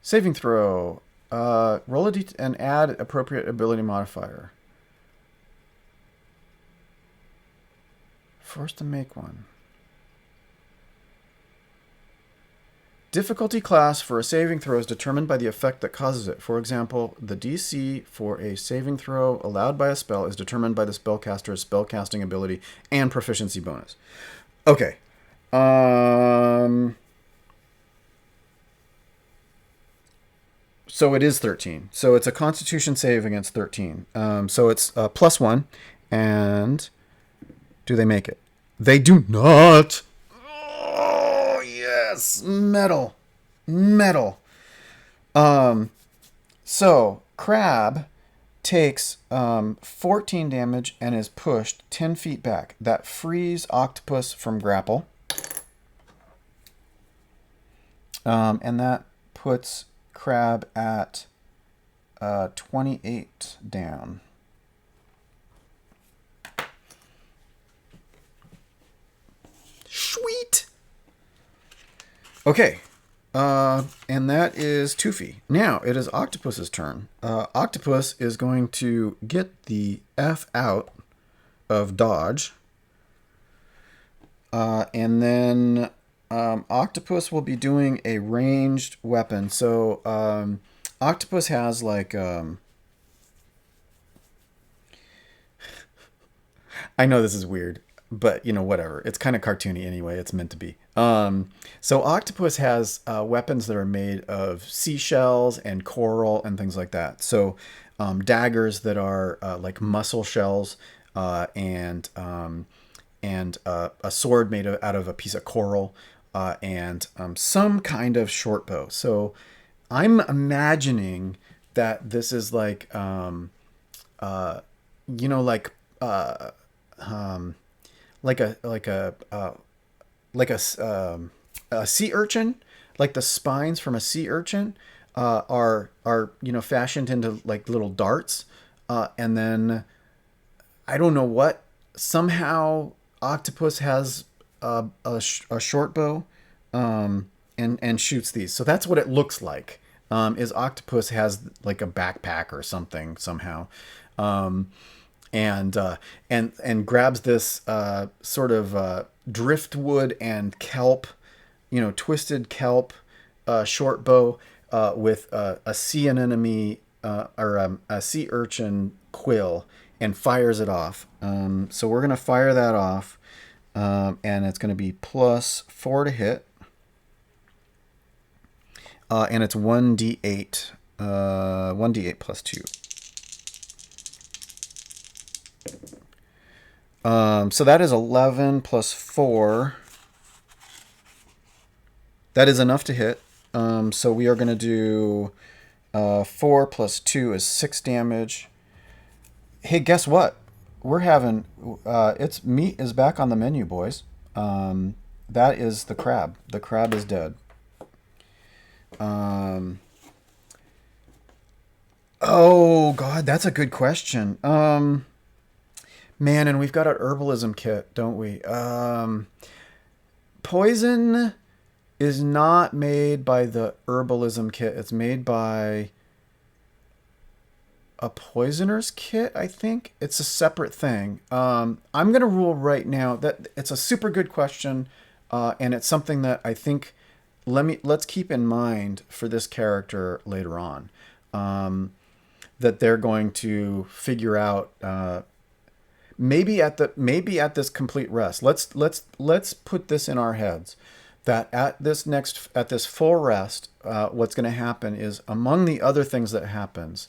Saving throw. Roll a d and add appropriate ability modifier. Forced to make one. Difficulty class for a saving throw is determined by the effect that causes it. For example, the DC for a saving throw allowed by a spell is determined by the spellcaster's spellcasting ability and proficiency bonus. Okay. So it is 13. So it's a Constitution save against 13. So it's +1. And do they make it? They do not. Oh, yes. Metal. So Crab takes 14 damage and is pushed 10 feet back. That frees Octopus from grapple. And that puts Crab at 28 down. Sweet. Okay. And that is Toofy. Now it is Octopus's turn. Octopus is going to get the F out of dodge. And then Octopus will be doing a ranged weapon. So Octopus has like... I know this is weird, but, whatever. It's kind of cartoony anyway. It's meant to be. So Octopus has weapons that are made of seashells and coral and things like that. So daggers that are like mussel shells and a sword made out of a piece of coral and some kind of short bow. So I'm imagining that this is like, like a sea urchin, like the spines from a sea urchin, are fashioned into like little darts, and then I don't know what. Somehow octopus has a short bow, and shoots these. So that's what it looks like. Is octopus has like a backpack or something somehow, um, and grabs this sort of driftwood and kelp, twisted kelp short bow with a sea anemone or a sea urchin quill, and fires it off. So we're gonna fire that off, and it's gonna be +4 to hit, and it's 1d8, 1d8 plus 2. So that is 11 plus 4. That is enough to hit. So we are going to do 4 plus 2 is 6 damage. Hey, guess what? We're having... it's meat is back on the menu, boys. That is the crab. The crab is dead. Oh, God, that's a good question. Man, and we've got an herbalism kit, don't we? Poison is not made by the herbalism kit. It's made by a poisoner's kit, I think. It's a separate thing. I'm going to rule right now that it's a super good question, and it's something that I think let's keep in mind for this character later on. That they're going to figure out maybe at this complete rest. Let's put this in our heads that at this full rest, what's going to happen is, among the other things that happens,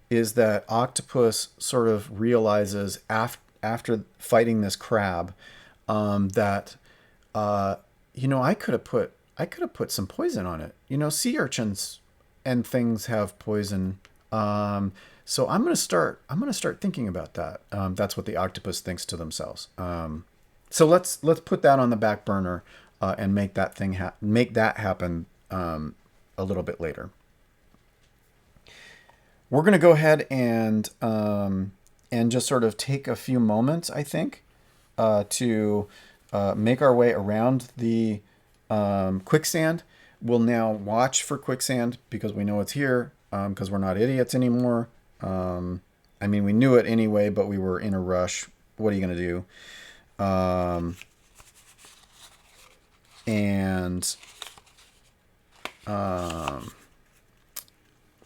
is that octopus sort of realizes after fighting this crab, that I could have put some poison on it. Sea urchins and things have poison. So I'm gonna start thinking about that. That's what the octopus thinks to themselves. So let's put that on the back burner, and make that happen a little bit later. We're gonna go ahead and just sort of take a few moments, I think, to make our way around the quicksand. We'll now watch for quicksand because we know it's here, because we're not idiots anymore. I mean, we knew it anyway, but we were in a rush. What are you going to do?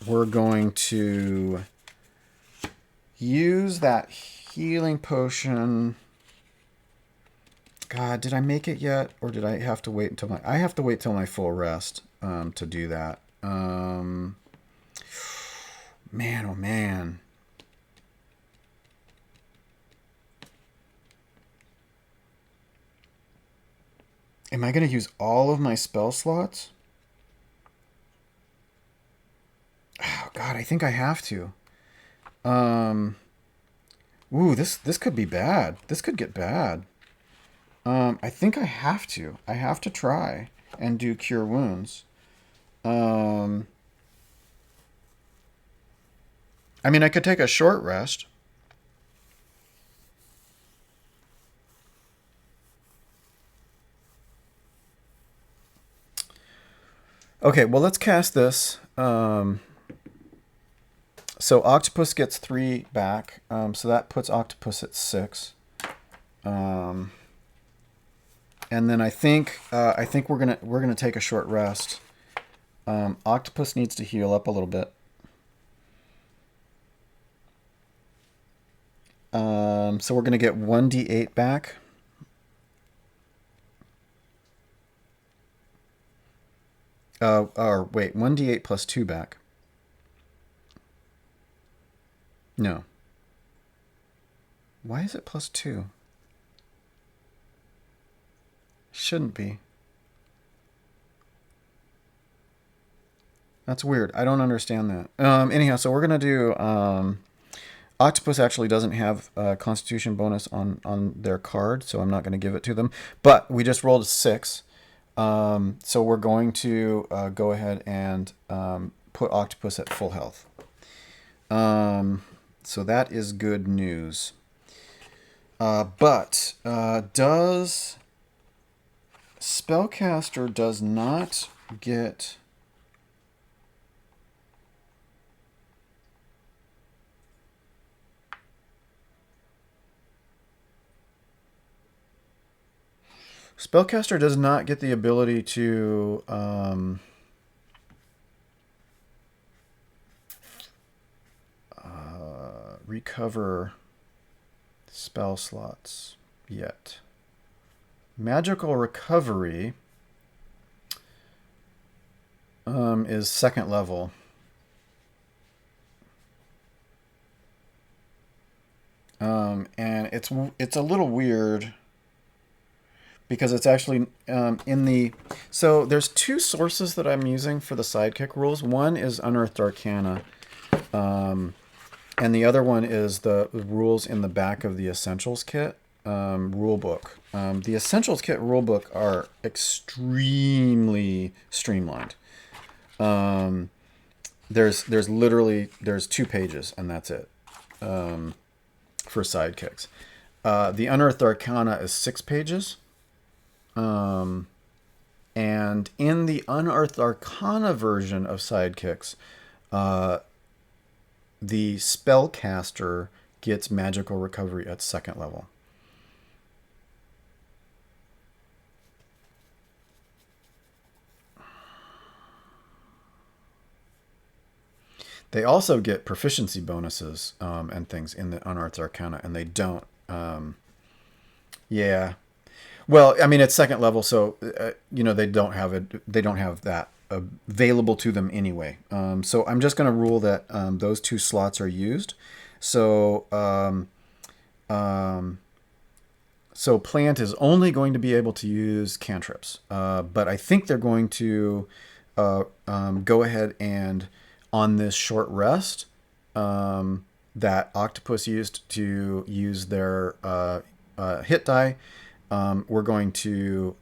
We're going to use that healing potion. God, did I make it yet? Or did I have to wait until I have to wait till my full rest, to do that. Man, oh man. Am I going to use all of my spell slots? Oh God, I think I have to. Ooh, this could be bad. This could get bad. I think I have to. I have to try and do cure wounds. I mean, I could take a short rest. Okay, well, let's cast this. So octopus gets 3 back. So that puts octopus at 6. And then I think we're gonna take a short rest. Octopus needs to heal up a little bit. So we're gonna get 1d8 back. Or wait, 1d8 plus 2 back. No. Why is it plus 2? Shouldn't be. That's weird. I don't understand that. Anyhow, so we're going to do... Octopus actually doesn't have a Constitution bonus on their card, so I'm not going to give it to them. But we just rolled a 6. So we're going to go ahead and put Octopus at full health. So that is good news. But does Spellcaster does not get... Spellcaster does not get the ability to recover spell slots yet. Magical recovery is second level. And it's a little weird because it's actually in the... So there's two sources that I'm using for the sidekick rules. One is Unearthed Arcana, and the other one is the rules in the back of the Essentials Kit rulebook. The Essentials Kit rulebook are extremely streamlined. There's literally 2 pages and that's it for sidekicks. The Unearthed Arcana is 6 pages. And in the Unearthed Arcana version of sidekicks, the spellcaster gets magical recovery at second level. They also get proficiency bonuses and things in the Unearthed Arcana, and they don't. Yeah. Well, I mean, it's second level, so they don't have it. They don't have that available to them anyway. So I'm just going to rule that those 2 slots are used. So so Plant is only going to be able to use cantrips, but I think they're going to go ahead and on this short rest that Octopus used to use their hit die. We're going to,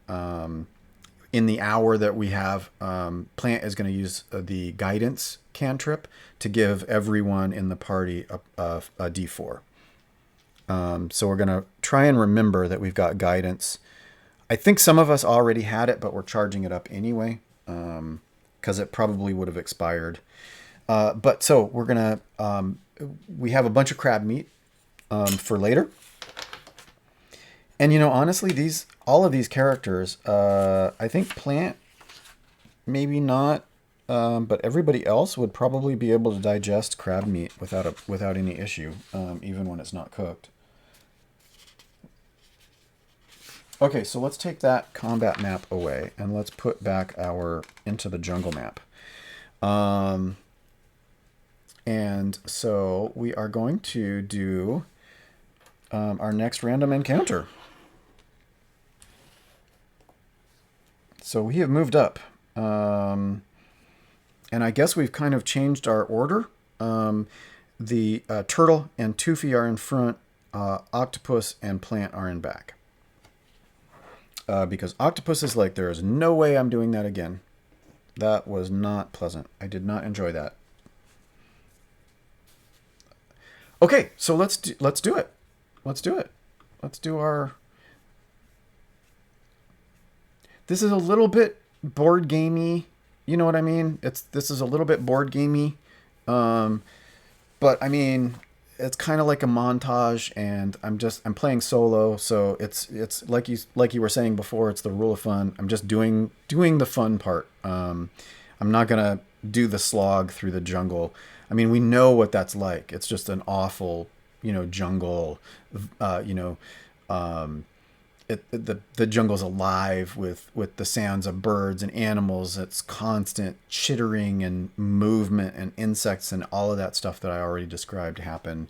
in the hour that we have, Plant is going to use the guidance cantrip to give everyone in the party a D4. So we're going to try and remember that we've got guidance. I think some of us already had it, but we're charging it up anyway, because it probably would have expired. But so we're going to, we have a bunch of crab meat for later. And, honestly, all of these characters, I think Plant, maybe not, but everybody else would probably be able to digest crab meat without any issue, even when it's not cooked. Okay, so let's take that combat map away, and let's put back our Into the Jungle map. And so we are going to do our next random encounter. So we have moved up. And I guess we've kind of changed our order. The Turtle and Toofy are in front. Octopus and Plant are in back. Because Octopus is like, there is no way I'm doing that again. That was not pleasant. I did not enjoy that. Okay, so let's do it. Let's do it. Let's do our... This is a little bit board gamey. You know what I mean? This is a little bit board gamey. But I mean, it's kind of like a montage, and I'm playing solo, so it's like you were saying before, it's the rule of fun. I'm just doing the fun part. I'm not gonna do the slog through the jungle. I mean, we know what that's like. It's just an awful, jungle. The jungle's alive with the sounds of birds and animals. It's constant chittering and movement and insects and all of that stuff that I already described happen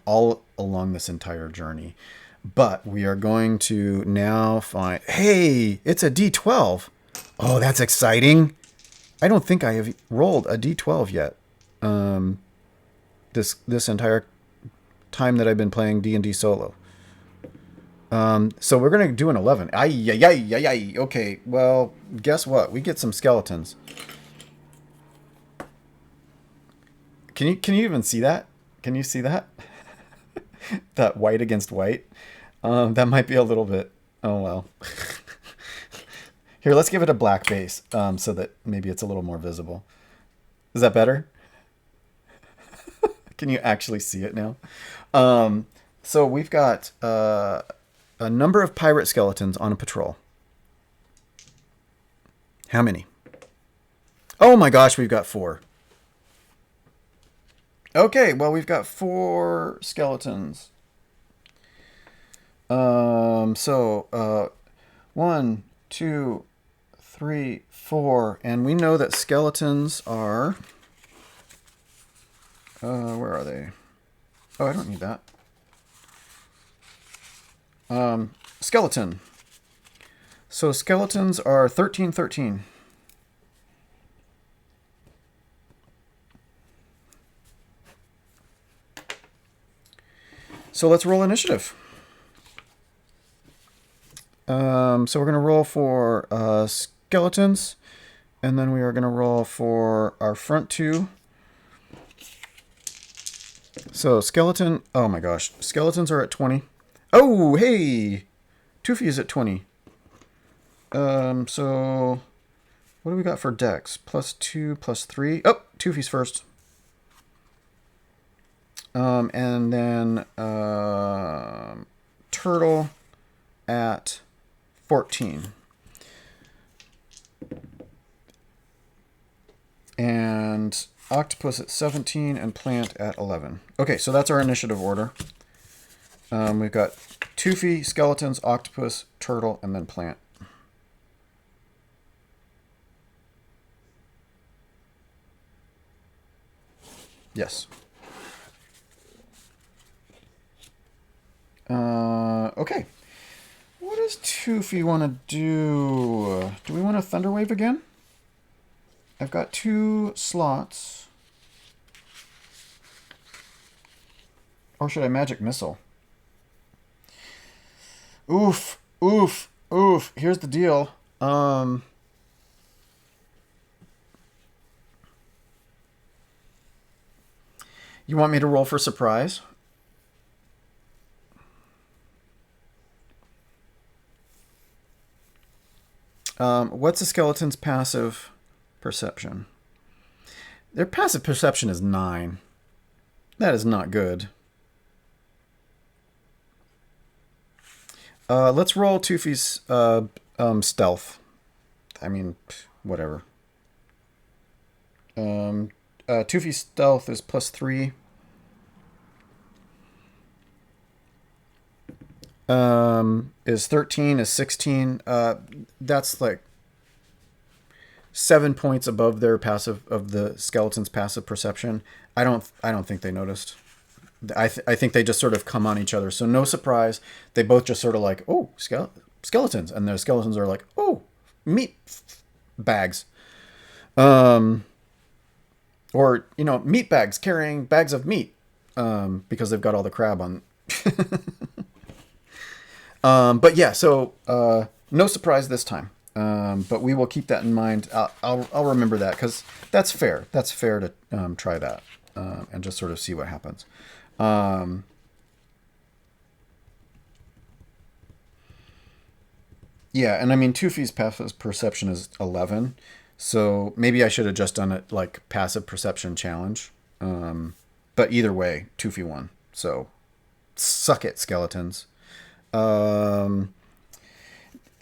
all along this entire journey. But we are going to now find... Hey, it's a D12. Oh, that's exciting. I don't think I have rolled a D12 yet. This entire time that I've been playing D&D solo. So we're going to do an 11. Okay, well, guess what? We get some skeletons. Can you even see that? Can you see that? That white against white. That might be a little bit. Oh well. Here, let's give it a black base, so that maybe it's a little more visible. Is that better? Can you actually see it now? So we've got a number of pirate skeletons on a patrol. How many? Oh my gosh, we've got 4. Okay, well, we've got 4 skeletons. 1, 2, 3, 4, and we know that skeletons are. Where are they? Oh, I don't need that. Skeleton. So skeletons are 13, 13. So let's roll initiative. So we're going to roll for skeletons, and then we are going to roll for our front 2. So skeleton, oh my gosh, skeletons are at 20. Oh, hey, Toofy is at 20. So what do we got for dex? +2, +3. Oh, Toofy's first. And then turtle at 14. And octopus at 17 and plant at 11. Okay, so that's our initiative order. We've got Toofy, skeletons, octopus, turtle, and then plant. Yes. Okay. What does Toofy want to do? Do we want a Thunder Wave again? I've got 2 slots. Or should I Magic Missile? Oof, oof, oof. Here's the deal. You want me to roll for surprise? What's a skeleton's passive perception? Their passive perception is 9. That is not good. Let's roll Toofy's stealth. I mean, whatever. Toofy's stealth is +3. Is 13, is 16. That's like 7 points above their passive, of the skeleton's passive perception. I don't think they noticed. I think they just sort of come on each other. So no surprise. They both just sort of like, oh, skeletons. And the skeletons are like, oh, meat bags. Or, meat bags carrying bags of meat. Because they've got all the crab on. But yeah, so no surprise this time. But we will keep that in mind. I'll remember that because that's fair. That's fair to try that and just sort of see what happens. Yeah, and I mean, Toofy's passive perception is 11, so maybe I should have just done it like passive perception challenge. But either way, Toofy won. So suck it, skeletons.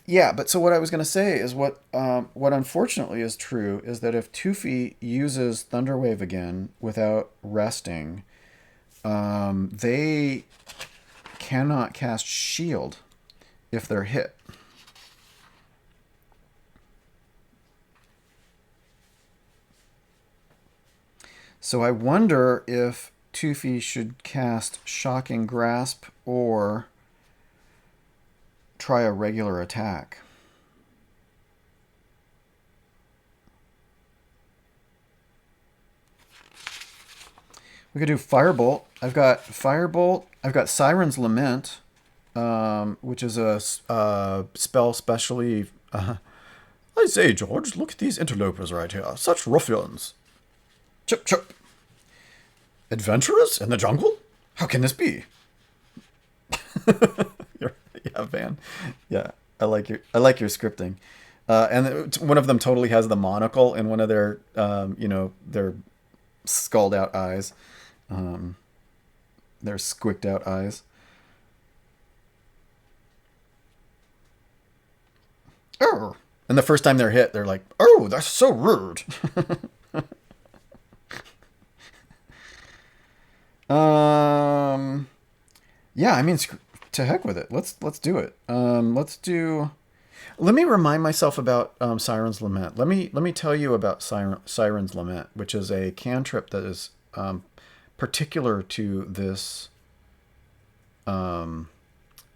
Yeah, but so what I was going to say is what unfortunately is true is that if Toofy uses Thunderwave again without resting, they cannot cast Shield if they're hit. So I wonder if Toofy should cast Shocking Grasp or try a regular attack. We could do Firebolt. I've got Firebolt. I've got Siren's Lament, which is a spell specially... I say, George, look at these interlopers right here. Such ruffians. Chip, chip. Adventurers in the jungle? How can this be? Yeah, Van. Yeah, I like your scripting. And one of them totally has the monocle in one of their their skulled out eyes, their squicked out eyes. Oh, and the first time they're hit, they're like, "Oh, that's so rude." um, yeah, I mean, to heck with it. Let's do it. Let's do. Let me remind myself about Siren's Lament. Let me tell you about Siren's Lament, which is a cantrip that is particular to this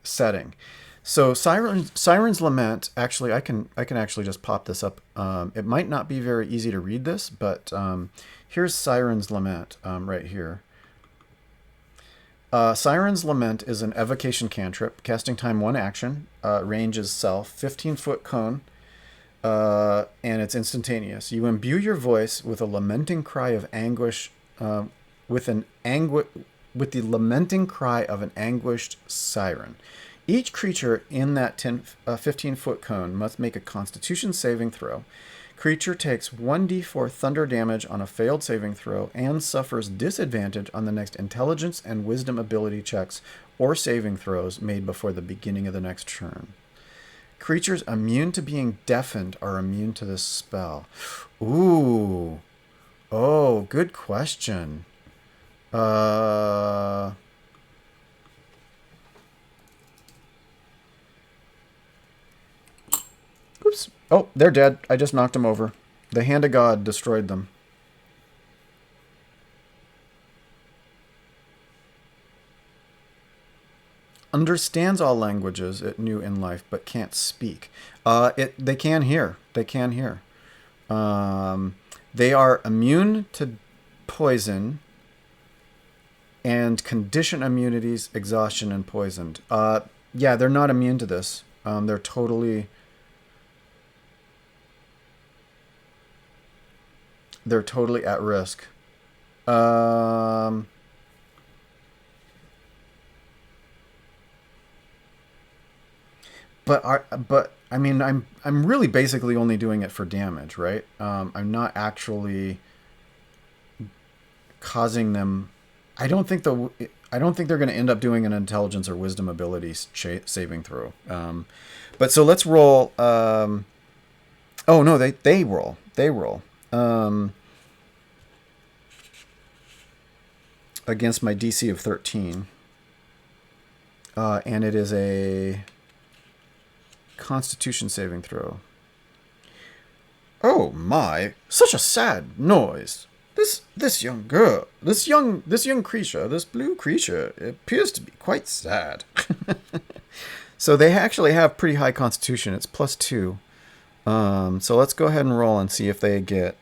setting. So Siren's Lament. Actually, I can actually just pop this up. It might not be very easy to read this, but here's Siren's Lament right here. Siren's Lament is an evocation cantrip. Casting time 1 action. Range is self. 15-foot cone. And it's instantaneous. You imbue your voice with a lamenting cry of anguish, with the lamenting cry of an anguished siren. Each creature in that 15-foot cone must make a Constitution saving throw. Creature takes 1d4 thunder damage on a failed saving throw and suffers disadvantage on the next intelligence and wisdom ability checks or saving throws made before the beginning of the next turn. Creatures immune to being deafened are immune to this spell. Ooh. Oh, good question. Oops. Oh, they're dead. I just knocked them over. The hand of God destroyed them. Understands all languages it knew in life, but can't speak. They can hear. They can hear. They are immune to poison and condition immunities, exhaustion, and poisoned. Yeah, they're not immune to this. They're totally at risk. But I mean, I'm really basically only doing it for damage, right? I'm not actually causing them. I don't think they're going to end up doing an intelligence or wisdom ability saving throw. But so let's roll. Oh no, they roll. They roll. Against my DC of 13. And it is a Constitution saving throw. Oh my, such a sad noise. This young girl, this young creature, this blue creature, appears to be quite sad. So they actually have pretty high Constitution. It's +2. So let's go ahead and roll and see if they get.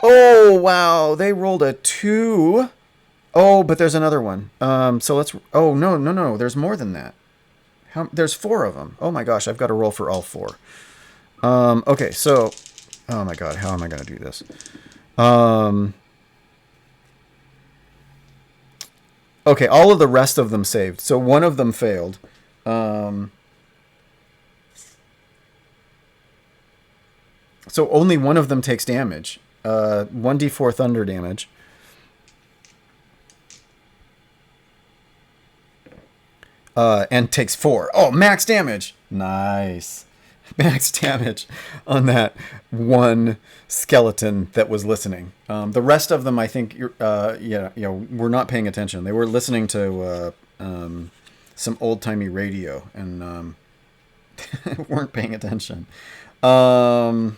Oh wow, they rolled a 2. Oh, but there's another one. So let's. Oh no, there's more than that. There's 4 of them. Oh my gosh, I've got to roll for all 4. Okay, so. Oh my god, how am I going to do this? Okay, all of the rest of them saved. So one of them failed. So only one of them takes damage. 1d4 thunder damage. And takes 4. Oh, max damage. Nice. Max damage on that one skeleton that was listening. The rest of them, I think, were not paying attention. They were listening to some old-timey radio and weren't paying attention. Oh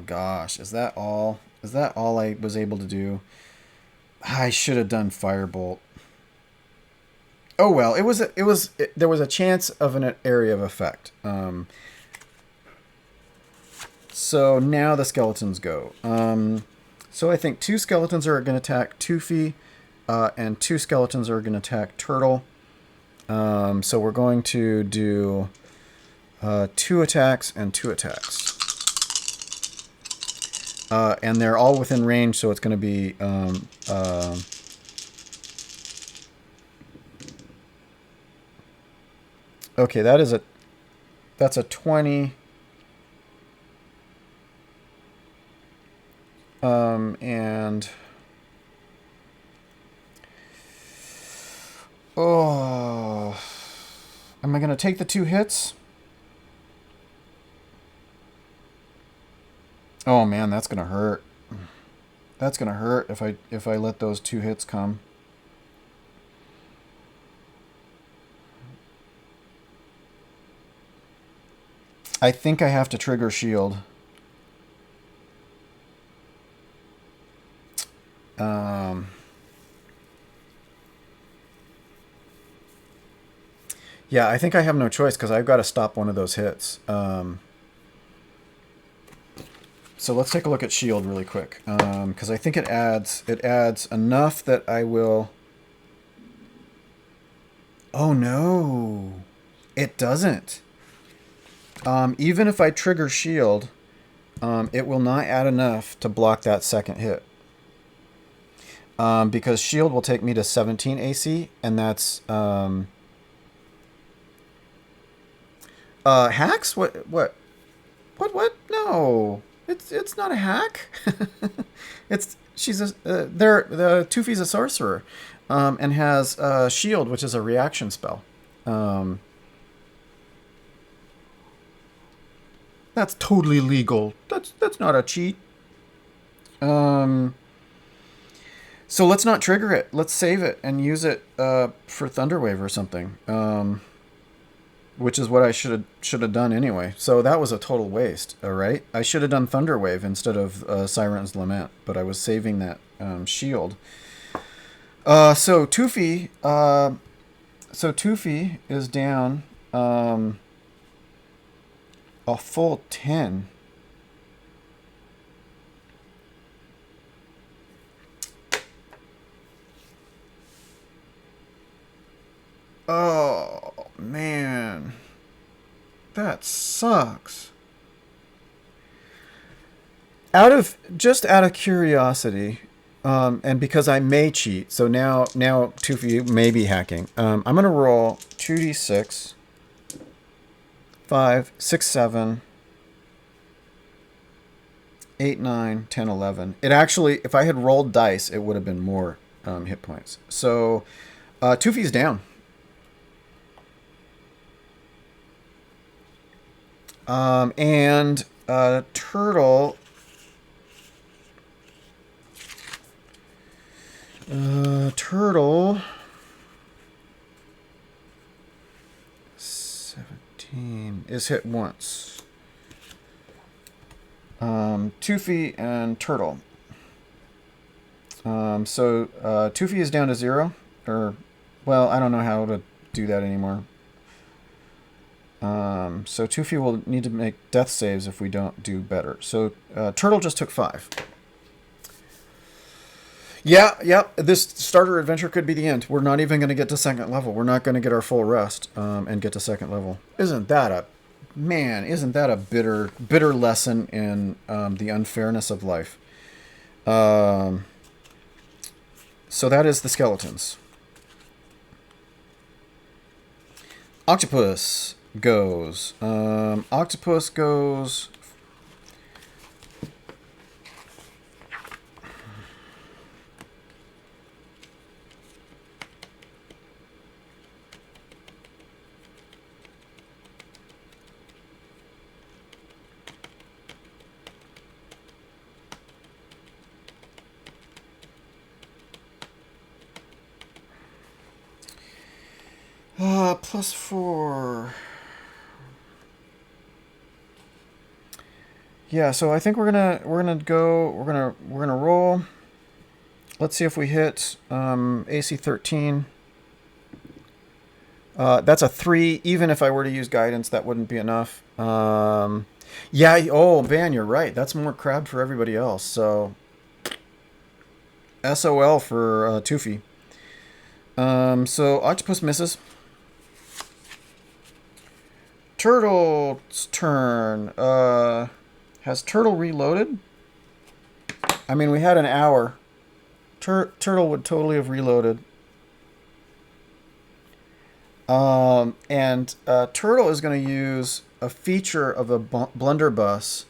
gosh, is that all? Is that all I was able to do? I should have done Firebolt. Oh well, there was a chance of an area of effect. So now the skeletons go. So I think 2 skeletons are going to attack Toofy, and 2 skeletons are going to attack Turtle. So we're going to do 2 attacks and 2 attacks. And they're all within range, so it's going to be okay. That's a 20. And oh, am I going to take the 2 hits? Oh man, that's going to hurt. That's going to hurt if I let those 2 hits come. I think I have to trigger shield. Yeah, I think I have no choice because I've got to stop one of those hits. So let's take a look at shield really quick, because I think it adds enough that I will. Oh no, it doesn't. Even if I trigger shield, it will not add enough to block that second hit. Because shield will take me to 17 AC, and that's hacks. What? No, it's not a hack. The Tufi's a sorcerer, and has shield, which is a reaction spell. That's totally legal. That's not a cheat. So let's not trigger it. Let's save it and use it for Thunderwave or something. Which is what I should have done anyway. So that was a total waste. All right, I should have done Thunderwave instead of Siren's Lament, but I was saving that shield. So Tufi is down a full 10. Oh man, that sucks. Out of curiosity, and because I may cheat, so now Tufi may be hacking. I'm gonna roll 2d6, 5, 6, 7, 8, 9, 10, 11. It actually, if I had rolled dice, it would have been more hit points. So Tufi's down. And Turtle. Turtle. 17 is hit once. Tufi and Turtle. So Tufi is down to 0, or well, I don't know how to do that anymore. So Tufi will need to make death saves if we don't do better. So Turtle just took 5. Yeah. This starter adventure could be the end. We're not even going to get to 2nd level. We're not going to get our full rest and get to 2nd level. Isn't that a bitter lesson in the unfairness of life? So that is the skeletons. Octopus goes. Octopus goes. +4. Yeah, so I think we're gonna roll. Let's see if we hit AC 13. That's a 3. Even if I were to use guidance, that wouldn't be enough. Yeah. Oh man, you're right. That's more crab for everybody else. So SOL for Tufi. So Octopus misses. Turtle's turn. Has Turtle reloaded? I mean, we had an hour. Turtle would totally have reloaded. And Turtle is going to use a feature of a blunderbuss.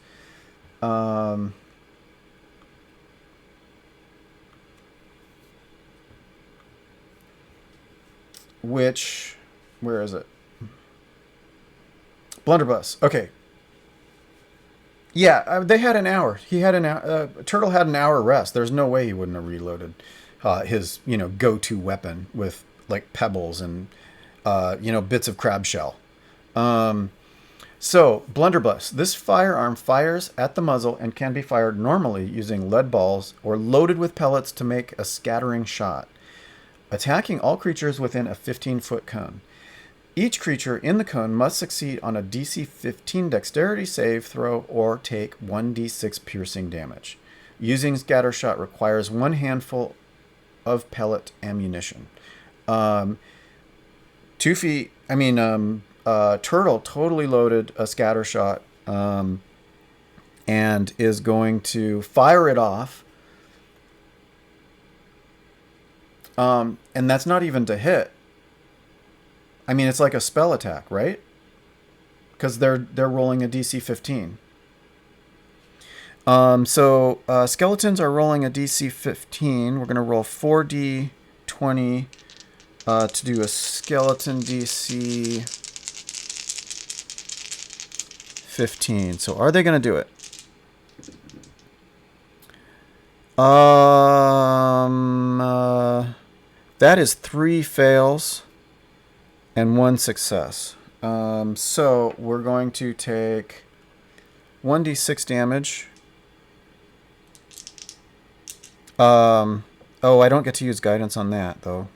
Which, where is it? Blunderbuss. Okay. Yeah, they had an hour. He had an hour. Turtle had an hour rest. There's no way he wouldn't have reloaded his, go-to weapon with like pebbles and, bits of crab shell. So, blunderbuss. This firearm fires at the muzzle and can be fired normally using lead balls or loaded with pellets to make a scattering shot, attacking all creatures within a 15-foot cone. Each creature in the cone must succeed on a DC 15 dexterity save throw or take 1d6 piercing damage. Using scatter shot requires one handful of pellet ammunition. Turtle totally loaded a scatter shot and is going to fire it off. And that's not even to hit. I mean, it's like a spell attack, right? Because they're rolling a DC 15. So skeletons are rolling a DC 15. We're going to roll 4d20 to do a skeleton DC 15. So are they going to do it? That is 3 fails and 1 success. So we're going to take 1d6 damage. I don't get to use guidance on that though.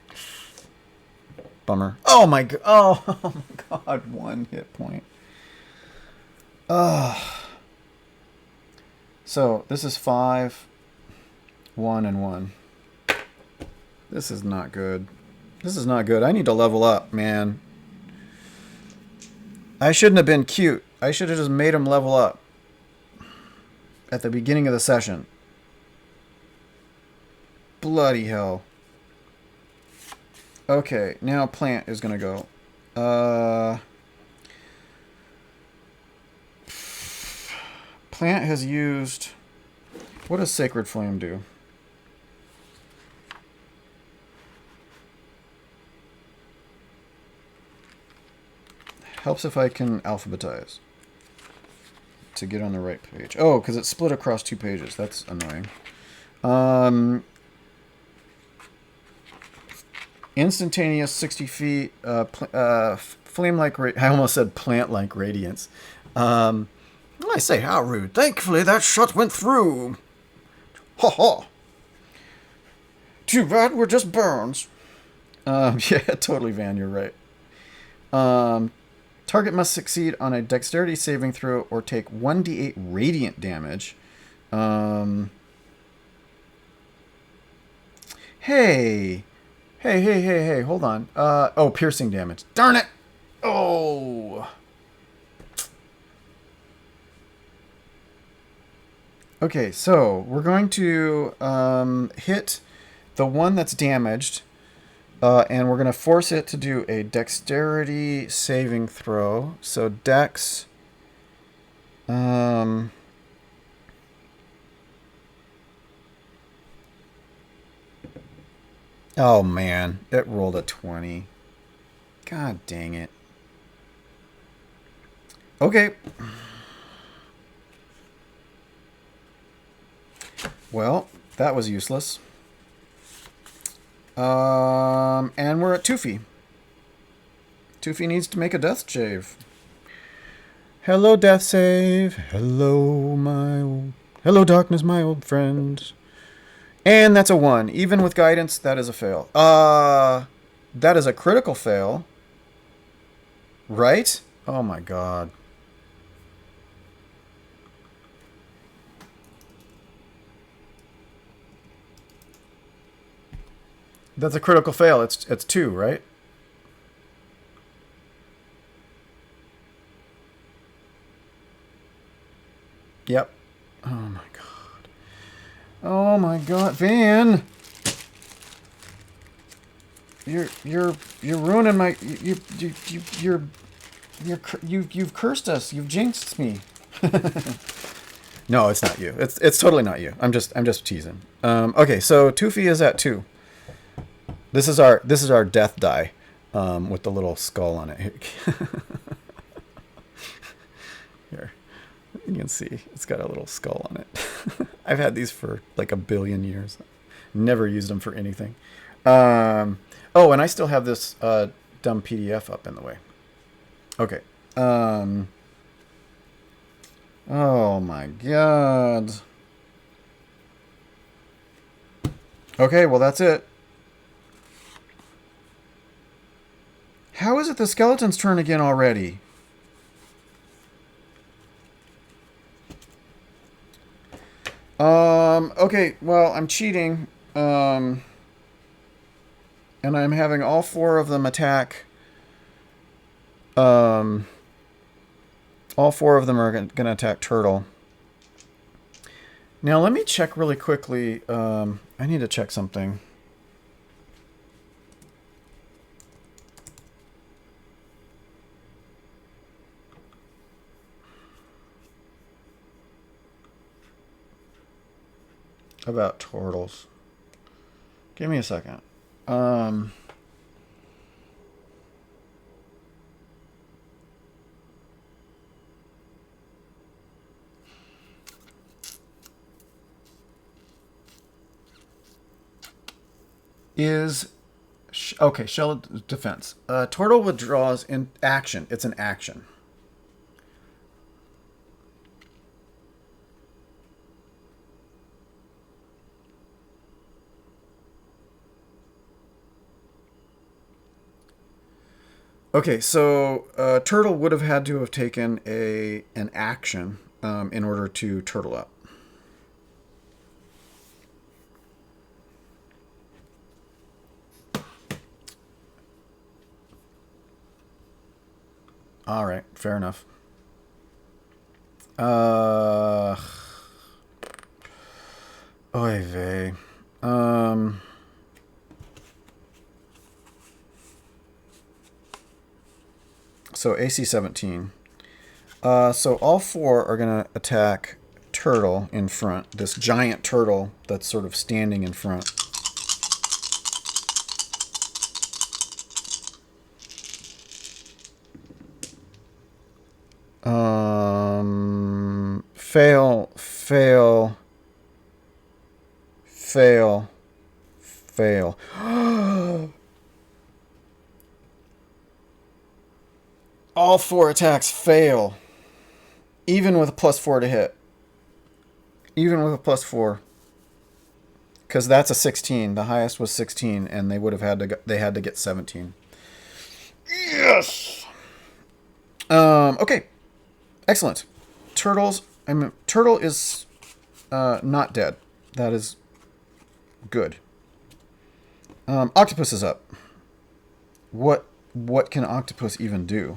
Bummer. Oh my god, 1 hit point. So this is 5, 1 and 1. This is not good. This is not good. I need to level up, man. I shouldn't have been cute. I should have just made him level up at the beginning of the session. Bloody hell. Okay, now Plant is going to go. Plant has used... What does Sacred Flame do? Helps if I can alphabetize to get on the right page. Oh, because it's split across 2 pages. That's annoying. Instantaneous 60 feet. Flame-like... I almost said plant-like radiance. I say, how rude. Thankfully, that shot went through. Ha ha. Too bad we're just burns. Yeah, totally, Van. You're right. Target must succeed on a dexterity saving throw or take 1d8 radiant damage. Hey, hold on. Piercing damage. Darn it! Oh! Okay, so we're going to hit the one that's damaged. And we're going to force it to do a dexterity saving throw. So dex. Oh, man. It rolled a 20. God dang it. Okay. Well, that was useless. And we're at Toofy. Toofy needs to make a death save. Hello, death save. Hello, darkness, my old friend. And that's a 1. Even with guidance, that is a fail. That is a critical fail. Right? Oh my god. That's a critical fail. It's 2, right? Yep. Oh my Oh my God, Van! You're ruining my you've cursed us. You've jinxed me. No, it's not you. It's totally not you. I'm just teasing. Okay, so Toofy is at 2. This is our death die, with the little skull on it. Here, you can see it's got a little skull on it. I've had these for like a billion years. Never used them for anything. Oh, and I still have this dumb PDF up in the way. Okay. Oh my God. Okay, well that's it. How is it the skeleton's turn again already? Okay, well, I'm cheating. And I'm having all 4 of them attack. All 4 of them are going to attack Turtle. Now, let me check really quickly. I need to check something. About turtles. Give me a second. Okay, shell defense. Turtle withdraws in action. It's an action. Okay, so Turtle would have had to have taken an action in order to turtle up. All right, fair enough. Oy vey. So AC 17. So all 4 are going to attack Turtle in front. This giant turtle that's sort of standing in front. Fail, fail, fail, fail. All 4 attacks fail. Even with a +4 to hit. Even with a +4. Because that's a 16. The highest was 16, and they would have had to get 17. Yes! Okay. Excellent. Turtle is not dead. That is good. Octopus is up. What can Octopus even do?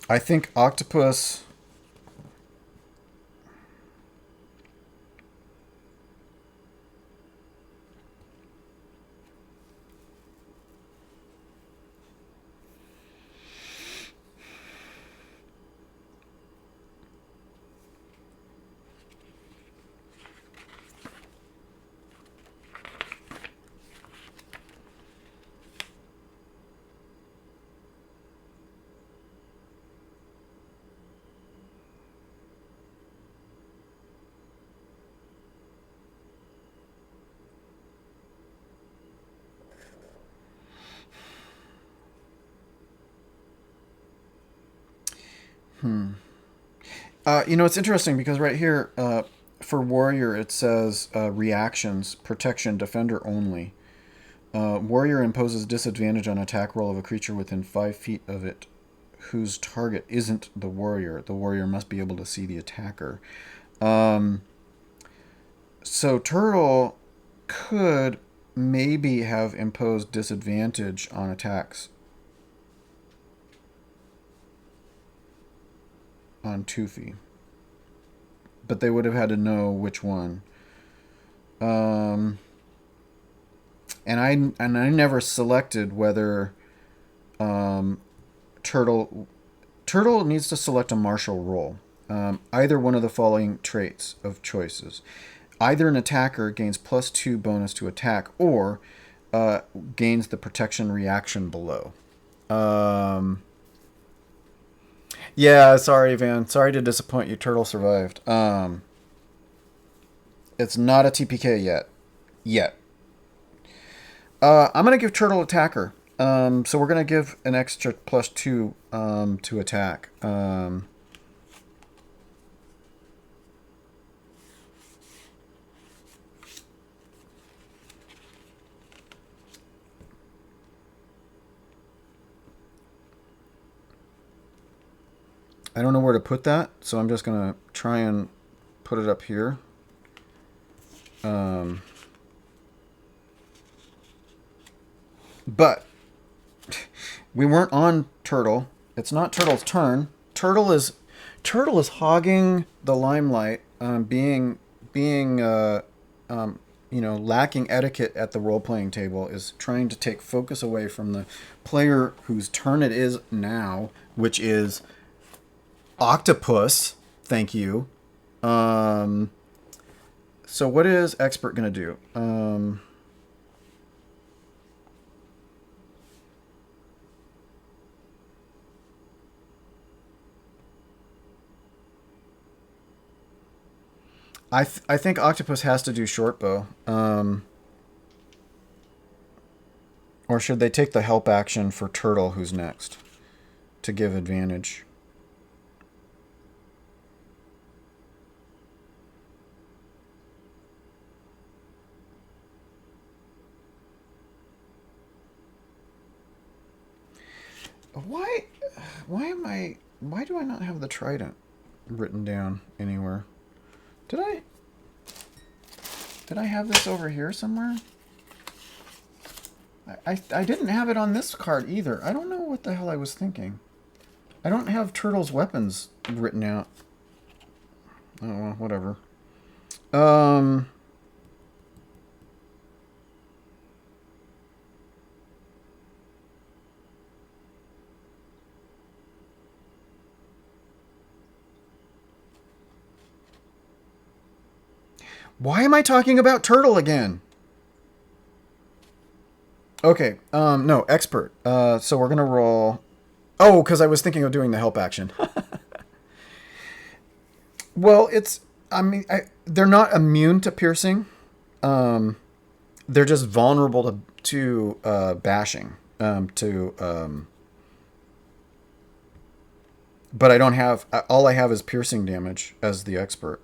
I think Octopus... It's interesting because right here, for Warrior, it says reactions, protection, defender only. Warrior imposes disadvantage on attack roll of a creature within 5 feet of it whose target isn't the warrior. The warrior must be able to see the attacker. So Turtle could maybe have imposed disadvantage on attacks. on Toothy. But they would have had to know which one. And I never selected whether Turtle needs to select a martial role. Either one of the following traits of choices. Either an attacker gains +2 bonus to attack, or gains the protection reaction below. Yeah, sorry, Van. Sorry to disappoint you. Turtle survived. It's not a TPK yet. I'm going to give Turtle attacker. So we're going to give an extra +2 to attack. I don't know where to put that, so I'm just going to try and put it up here. But we weren't on Turtle. It's not Turtle's turn. Turtle is hogging the limelight, being lacking etiquette at the role-playing table, is trying to take focus away from the player whose turn it is now, which is Octopus. Thank you. So what is Expert going to do? I think Octopus has to do short bow. Or should they take the help action for Turtle, who's next, to give advantage? Why do I not have the trident written down anywhere? Did I have this over here somewhere? I didn't have it on this card either. I don't know what the hell I was thinking. I don't have Turtle's weapons written out. Oh, well, whatever. Why am I talking about Turtle again? Okay, no, Expert. So we're going to roll... Oh, because I was thinking of doing the help action. Well, they're not immune to piercing. They're just vulnerable to bashing. But I don't have... All I have is piercing damage as the Expert.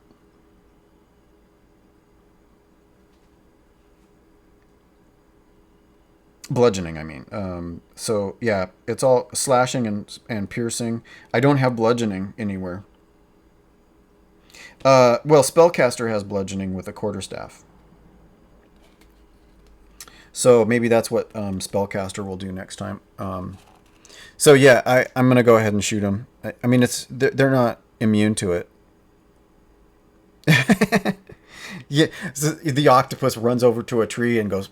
Bludgeoning, I mean. So, yeah, it's all slashing and piercing. I don't have bludgeoning anywhere. Well, Spellcaster has bludgeoning with a quarterstaff. So maybe that's what Spellcaster will do next time. So, yeah, I'm going to go ahead and shoot them. I mean, they're not immune to it. Yeah, so the octopus runs over to a tree and goes...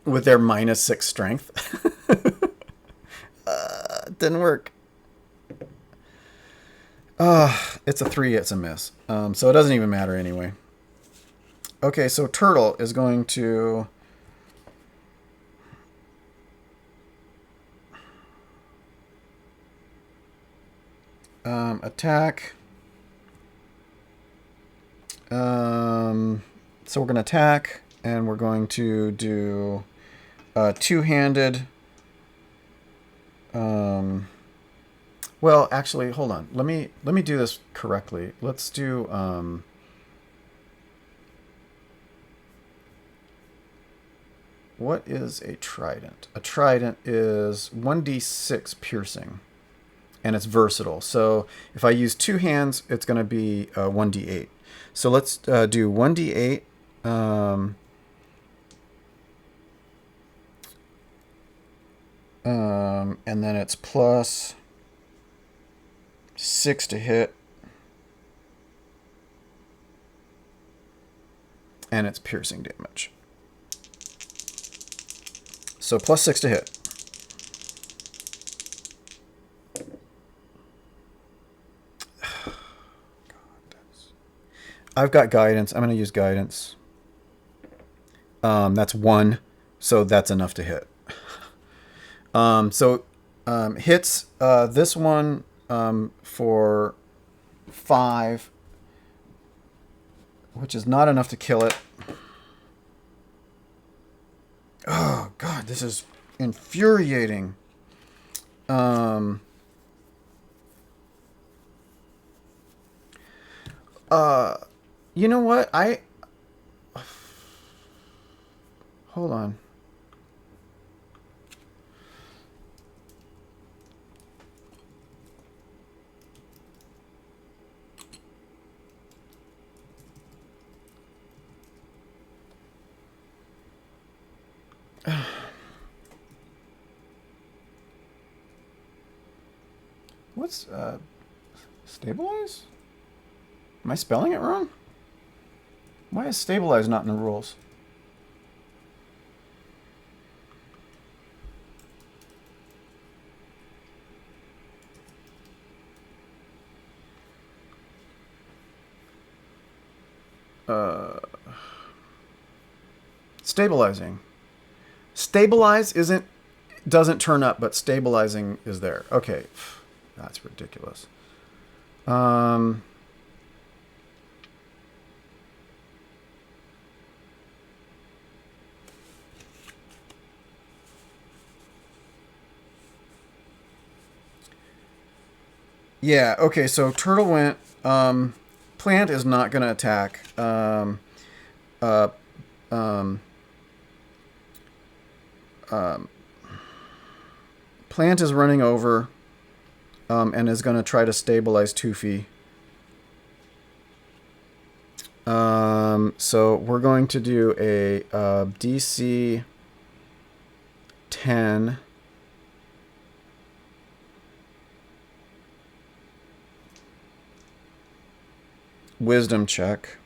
with their -6 strength. Didn't work. It's a 3, it's a miss. So it doesn't even matter anyway. Okay, so Turtle is going to... attack. So we're going to attack, and we're going to do... two-handed. Well, actually, hold on. Let me do this correctly. Let's do. What is a trident? A trident is 1d6 piercing, and it's versatile. So if I use two hands, it's going to be 1d8. So let's do 1d8. And then it's plus 6 to hit. And it's piercing damage. So plus 6 to hit. I've got guidance. I'm going to use guidance. That's 1. So that's enough to hit. Hits this one for 5, which is not enough to kill it. Oh, God, this is infuriating. You know what? Hold on. What's stabilize? Am I spelling it wrong? Why is stabilize not in the rules? Stabilizing. Stabilize doesn't turn up, but stabilizing is there. Okay, that's ridiculous. Yeah. Okay. So turtle went. Plant is not going to attack. Plant is running over and is going to try to stabilize Toofy. So we're going to do a DC 10 wisdom check.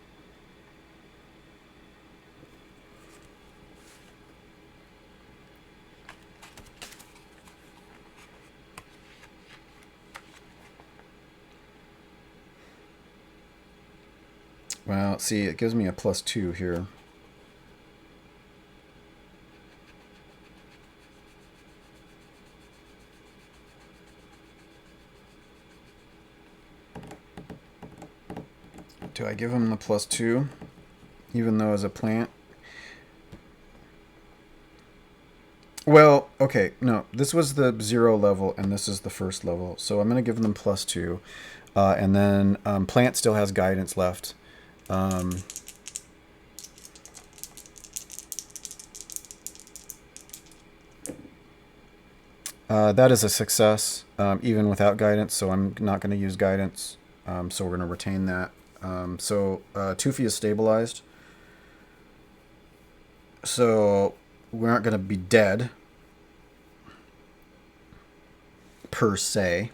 Well, see, it gives me a +2 here. Do I give him the +2, even though as a plant? Well, okay, no, this was the 0 level, and this is the first level, so I'm going to give them +2, and then plant still has guidance left. That is a success, even without guidance, so I'm not going to use guidance, so we're going to retain that. Toofy is stabilized. So we aren't going to be dead, per se.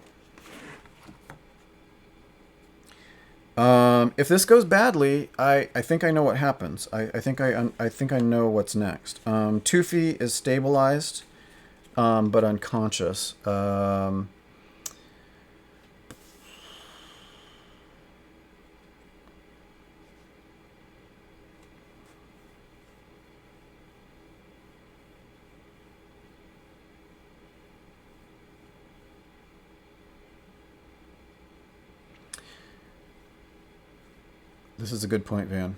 If this goes badly, I think I know what happens. I think I know what's next. Toofy is stabilized, but unconscious. This is a good point, Van.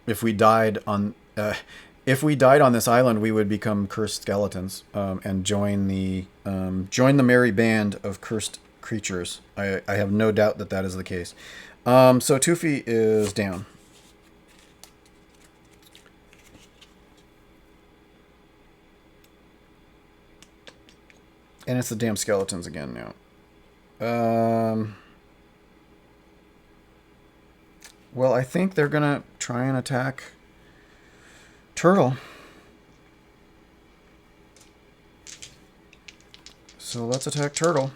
If we died on this island, we would become cursed skeletons and join the merry band of cursed creatures. I have no doubt that is the case. So Toofy is down. And it's the damn skeletons again now. Well, I think they're going to try and attack Turtle. So let's attack turtle.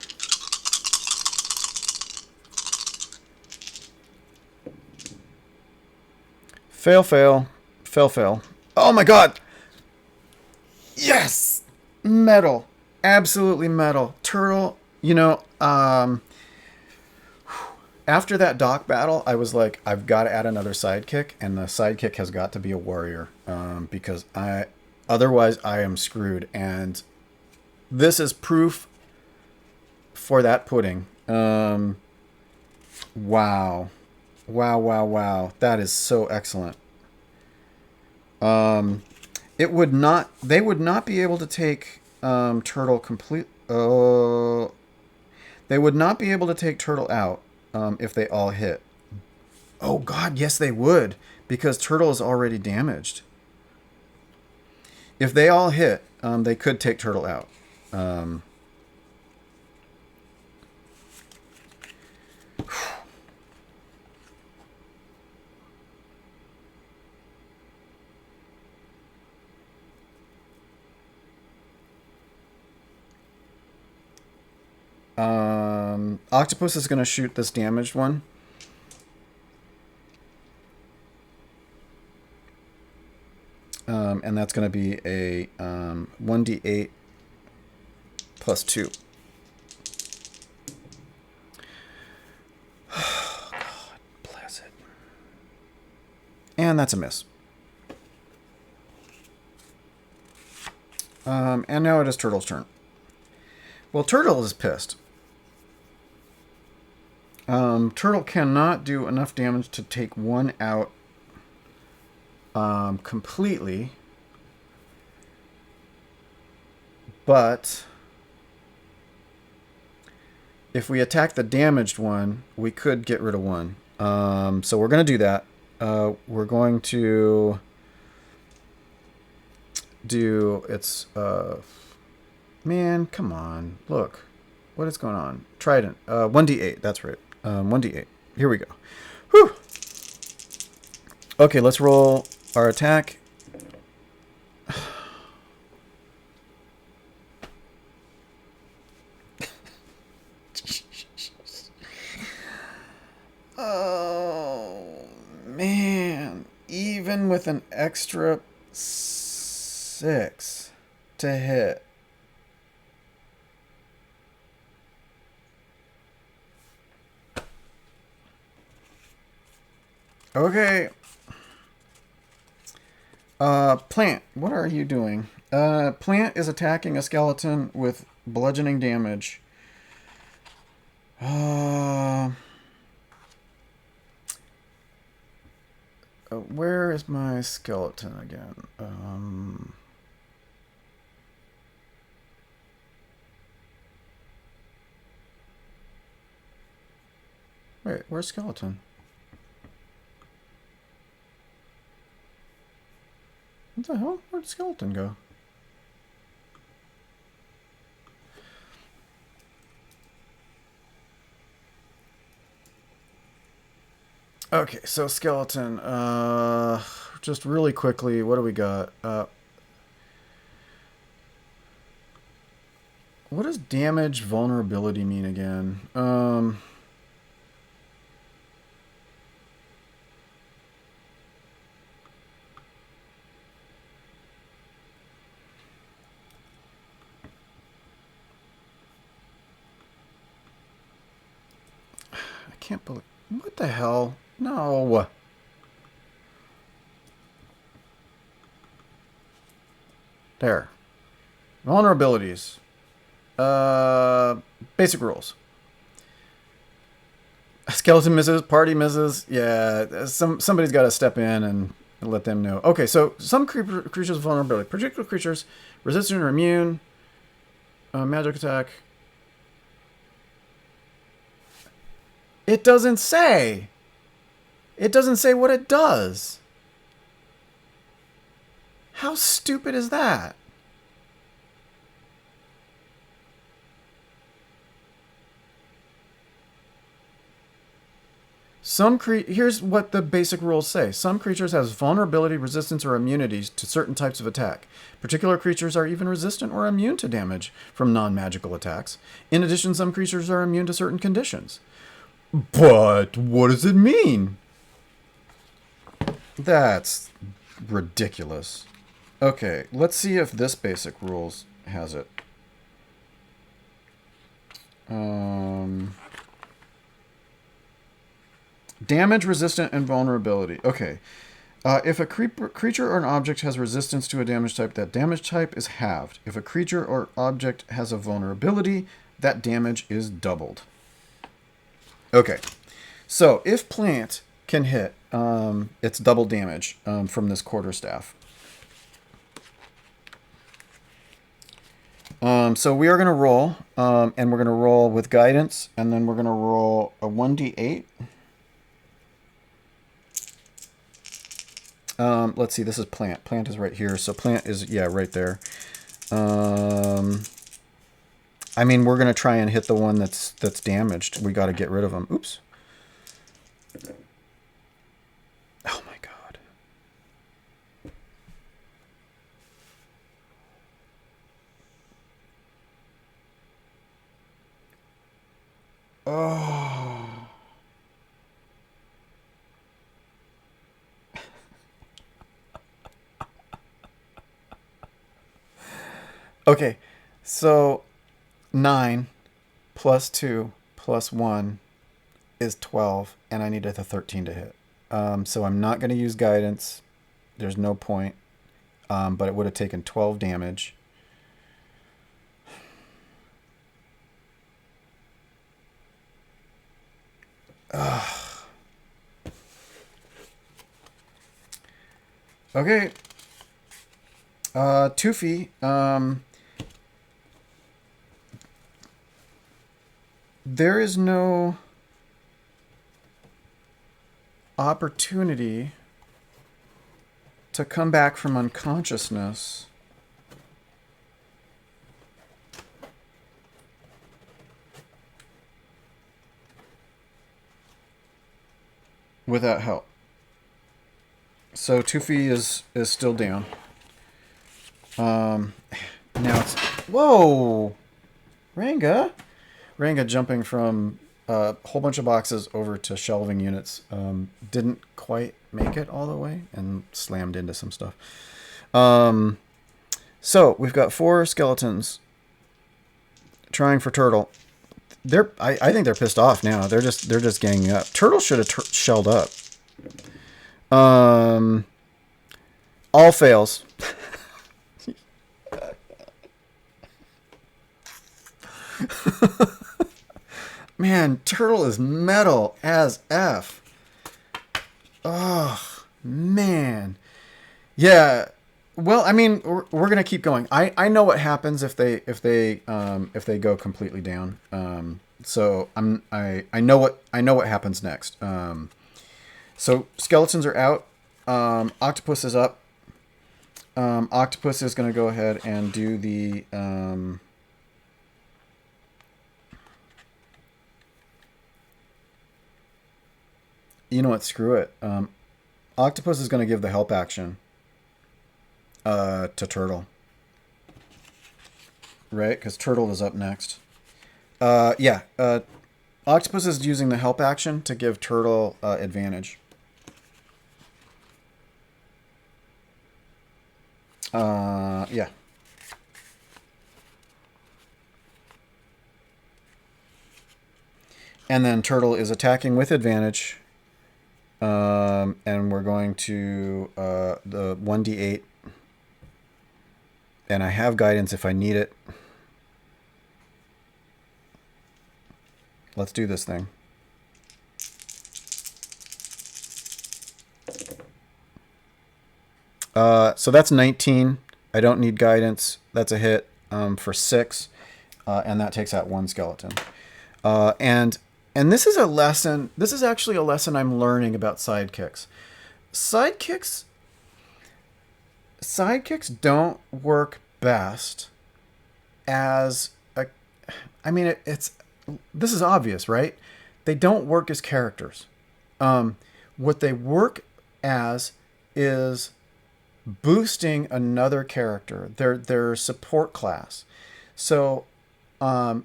Fail, fail. Fail, fail. Oh my god! Yes! Metal. Absolutely metal. Turtle, after that dock battle, I was like, I've got to add another sidekick, and the sidekick has got to be a warrior, because otherwise I am screwed. And this is proof for that pudding. Wow, wow, wow, wow! That is so excellent. It would not. They would not be able to take turtle complete. Oh, they would not be able to take turtle out. If they all hit. Oh god, yes they would, because turtle is already damaged. If they all hit, they could take turtle out. Octopus is going to shoot this damaged one. And that's going to be a 1d8 plus 2. Oh, God bless it. And that's a miss. And now it is Turtle's turn. Well, Turtle is pissed. Turtle cannot do enough damage to take one out completely. But if we attack the damaged one, we could get rid of one. So we're going to do that. We're going to do its... man, come on. Look. What is going on? Trident. 1d8. That's right. 1d8. Here we go. Whew. Okay, let's roll our attack. Oh, man. Even with an extra 6 to hit. Okay. Plant, what are you doing? Plant is attacking a skeleton with bludgeoning damage. Where is my skeleton again? Wait, where's skeleton? What the hell? Where'd skeleton go? Okay, so skeleton. Just really quickly, what do we got? What does damage vulnerability mean again? I can't believe... What the hell? No. There. Vulnerabilities. Basic rules. Skeleton misses, party misses. Yeah, somebody's got to step in and let them know. Okay, so some creatures with vulnerability. Particular creatures, resistant or immune. Magic attack. It doesn't say. It doesn't say what it does. How stupid is that? Here's what the basic rules say. Some creatures have vulnerability, resistance, or immunities to certain types of attack. Particular creatures are even resistant or immune to damage from non-magical attacks. In addition, some creatures are immune to certain conditions. But what does it mean? That's ridiculous. Okay, let's see if this basic rules has it. Damage, resistant, and vulnerability. Okay. If a creature or an object has resistance to a damage type, that damage type is halved. If a creature or object has a vulnerability, that damage is doubled. Okay. So, if plant can hit, it's double damage from this quarterstaff. So we are going to roll, and we're going to roll with guidance, and then we're going to roll a 1d8. Let's see, this is plant. Plant is right here, so plant is, yeah, right there. I mean, we're going to try and hit the one that's damaged. We got to get rid of them. Oops. Oh, my God. Oh. Okay, so 9 plus 2 plus 1 is 12, and I needed a 13 to hit. So I'm not going to use guidance. There's no point. But it would have taken 12 damage. Ugh. Okay. Toofy. There is no opportunity to come back from unconsciousness without help. So Toofy is still down. Now it's... Whoa! Ranga jumping from a whole bunch of boxes over to shelving units. Didn't quite make it all the way and slammed into some stuff. So we've got 4 skeletons trying for Turtle. I think they're pissed off now. They're just ganging up. Turtle should have shelled up. All fails. Man, Turtle is metal as F. Oh, man. Yeah. Well, I mean, we're gonna keep going. I know what happens if they go completely down. So I know what happens next. So skeletons are out. Octopus is up. Octopus is gonna go ahead and do the you know what? Screw it. Octopus is going to give the help action to Turtle. Right? Because Turtle is up next. Yeah. Octopus is using the help action to give Turtle advantage. Yeah. And then Turtle is attacking with advantage. And we're going to the 1d8. And I have guidance if I need it. Let's do this thing. So that's 19. I don't need guidance. That's a hit for 6. And that takes out 1 skeleton. And this is a lesson. This is actually a lesson I'm learning about sidekicks. Sidekicks don't work best as a... I mean, this is obvious, right? They don't work as characters. What they work as is boosting another character, their support class. So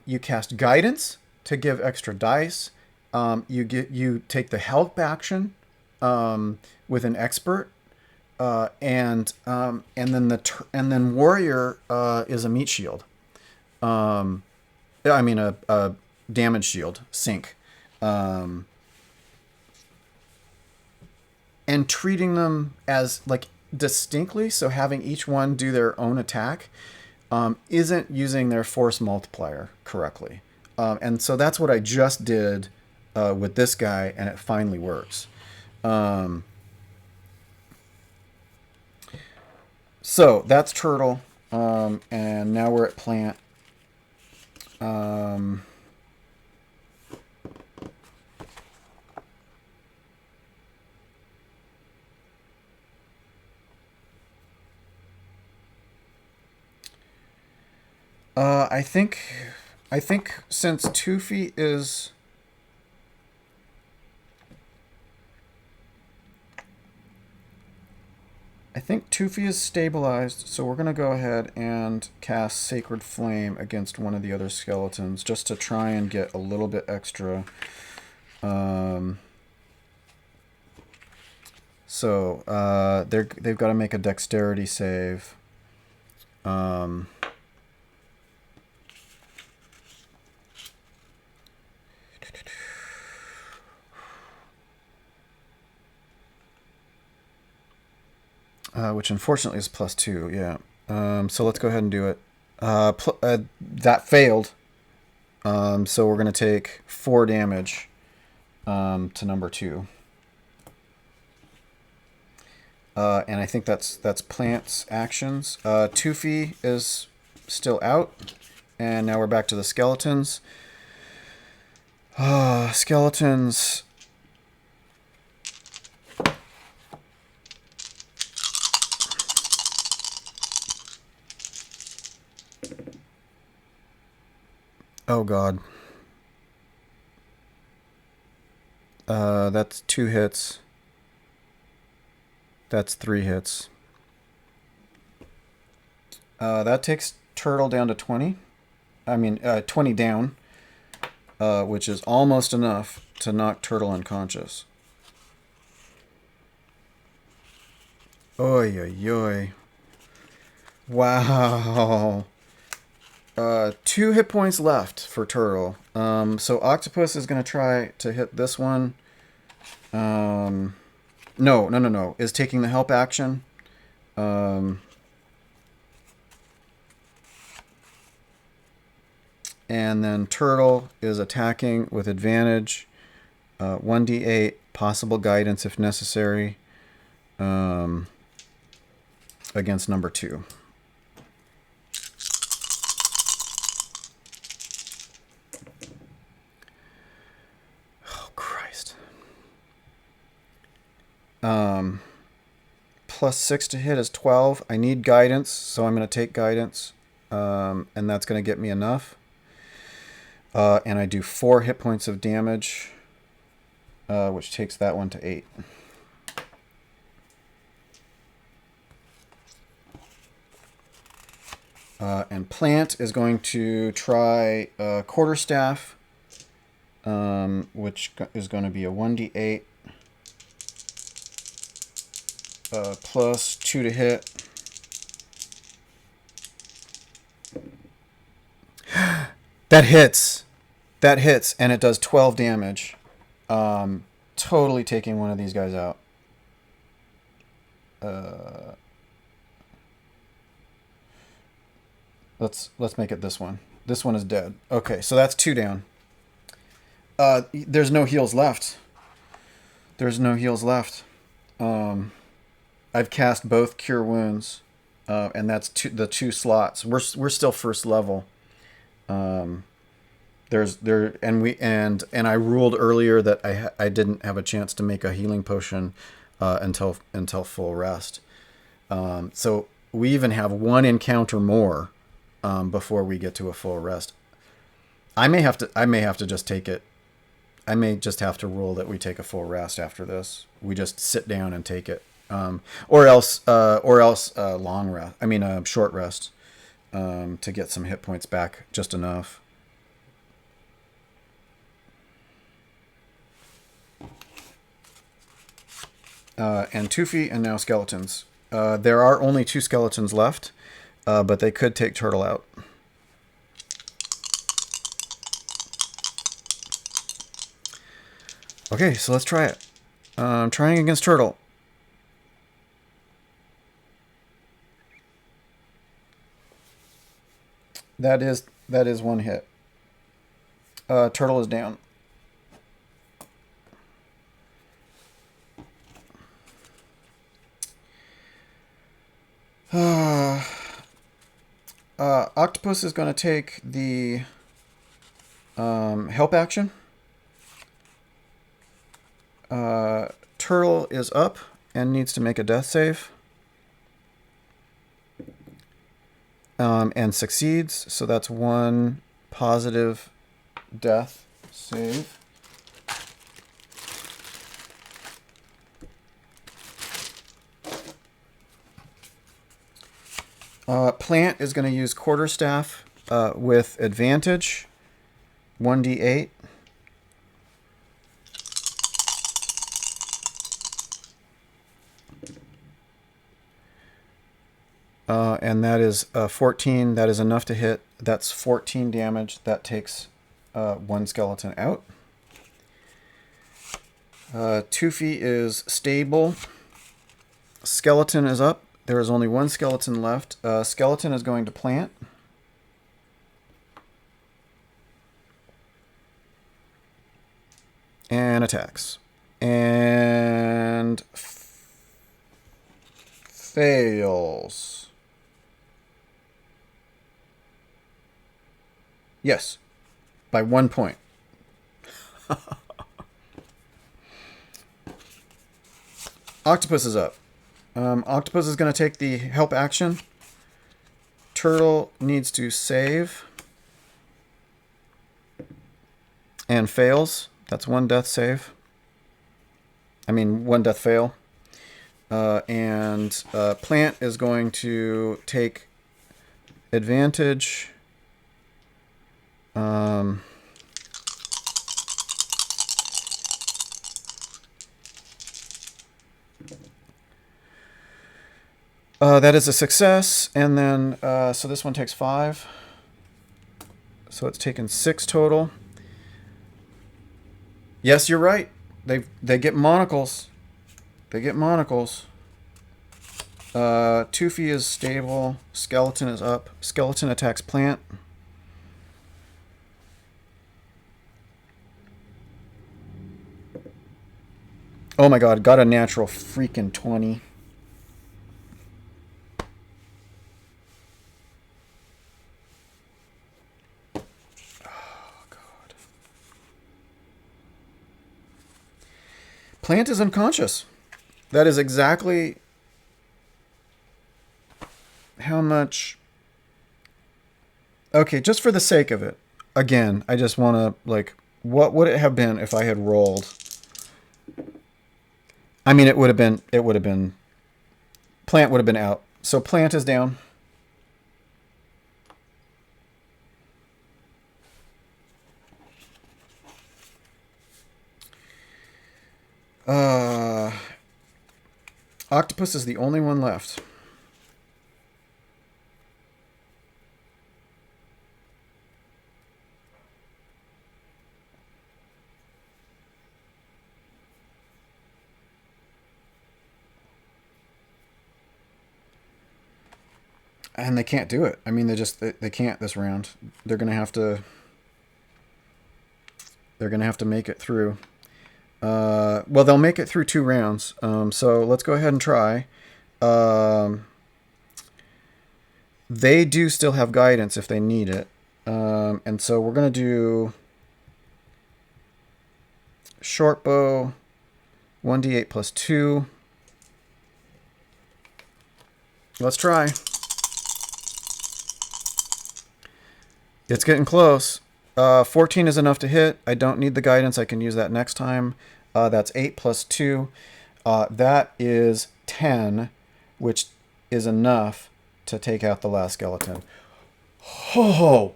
you cast guidance to give extra dice. You take the help action with an expert, and then warrior is a meat shield. I mean a damage shield, sync. And treating them as like distinctly, so having each one do their own attack isn't using their force multiplier correctly. And so that's what I just did with this guy, and it finally works. So that's turtle, and now we're at plant. I think since 2 feet is I think 2 feet is stabilized, so we're gonna go ahead and cast Sacred Flame against one of the other skeletons just to try and get a little bit extra. They've got to make a dexterity save. Which unfortunately is +2, yeah. So let's go ahead and do it. That failed. So we're going to take 4 damage to number 2. And I think that's plants actions. Toofy is still out. And now we're back to the skeletons. Skeletons. Oh god. That's 2 hits. That's 3 hits. That takes Turtle down to 20. 20 down. Which is almost enough to knock Turtle unconscious. Oy, oy, oy. Wow. 2 hit points left for Turtle. So Octopus is going to try to hit this one. No. Is taking the help action. And then Turtle is attacking with advantage. 1d8, possible guidance if necessary. Against number 2. +6 to hit is 12. I need guidance, so I'm going to take guidance. And that's going to get me enough. And I do 4 hit points of damage, which takes that one to 8. And Plant is going to try Quarterstaff, which is going to be a 1d8. +2 to hit. That hits. That hits, and it does 12 damage. Totally taking one of these guys out. Let's make it this one. This one is dead. Okay, so that's 2 down. There's no heals left. There's no heals left. I've cast both Cure Wounds, and that's the 2 slots. We're still first level. And I ruled earlier that I didn't have a chance to make a healing potion until full rest. So we even have 1 encounter more before we get to a full rest. I may have to just take it. I may just have to rule that we take a full rest after this. We just sit down and take it, or else long rest. I mean, a short rest to get some hit points back, just enough. And 2 feet, and now skeletons. There are only 2 skeletons left, but they could take turtle out. Okay, so let's try it. Trying against turtle. That is 1 hit. Turtle is down. Octopus is going to take the help action. Turtle is up and needs to make a death save. And succeeds, so that's 1 positive death save. Plant is going to use quarterstaff with advantage, 1d8. And that is 14. That is enough to hit. That's 14 damage. That takes 1 skeleton out. 2 feet is stable. Skeleton is up. There is only 1 skeleton left. Skeleton is going to plant. And attacks. And fails. Yes. By 1 point. Octopus is up. Octopus is going to take the help action. Turtle needs to save. And fails. That's 1 death save. I mean, 1 death fail. And Plant is going to take advantage. That is a success, and then so this one takes 5. So it's taken 6 total. Yes, you're right. They get monocles. They get monocles. 2 feet is stable. Skeleton is up. Skeleton attacks Plant. Oh my god, got a natural freaking 20. Oh god. Plant is unconscious. That is exactly how much... Okay, just for the sake of it. Again, I just want to, like, what would it have been if I had rolled... I mean, it would have been, Plant would have been out. So Plant is down. Octopus is the only one left. And they can't do it. I mean, they can't this round. They're gonna have to make it through. Well, they'll make it through 2 rounds. So let's go ahead and try. They do still have guidance if they need it. And so we're gonna do short bow, 1d8 plus 2. Let's try. It's getting close. 14 is enough to hit. I don't need the guidance. I can use that next time. That's 8 plus 2. That is 10, which is enough to take out the last skeleton. Oh,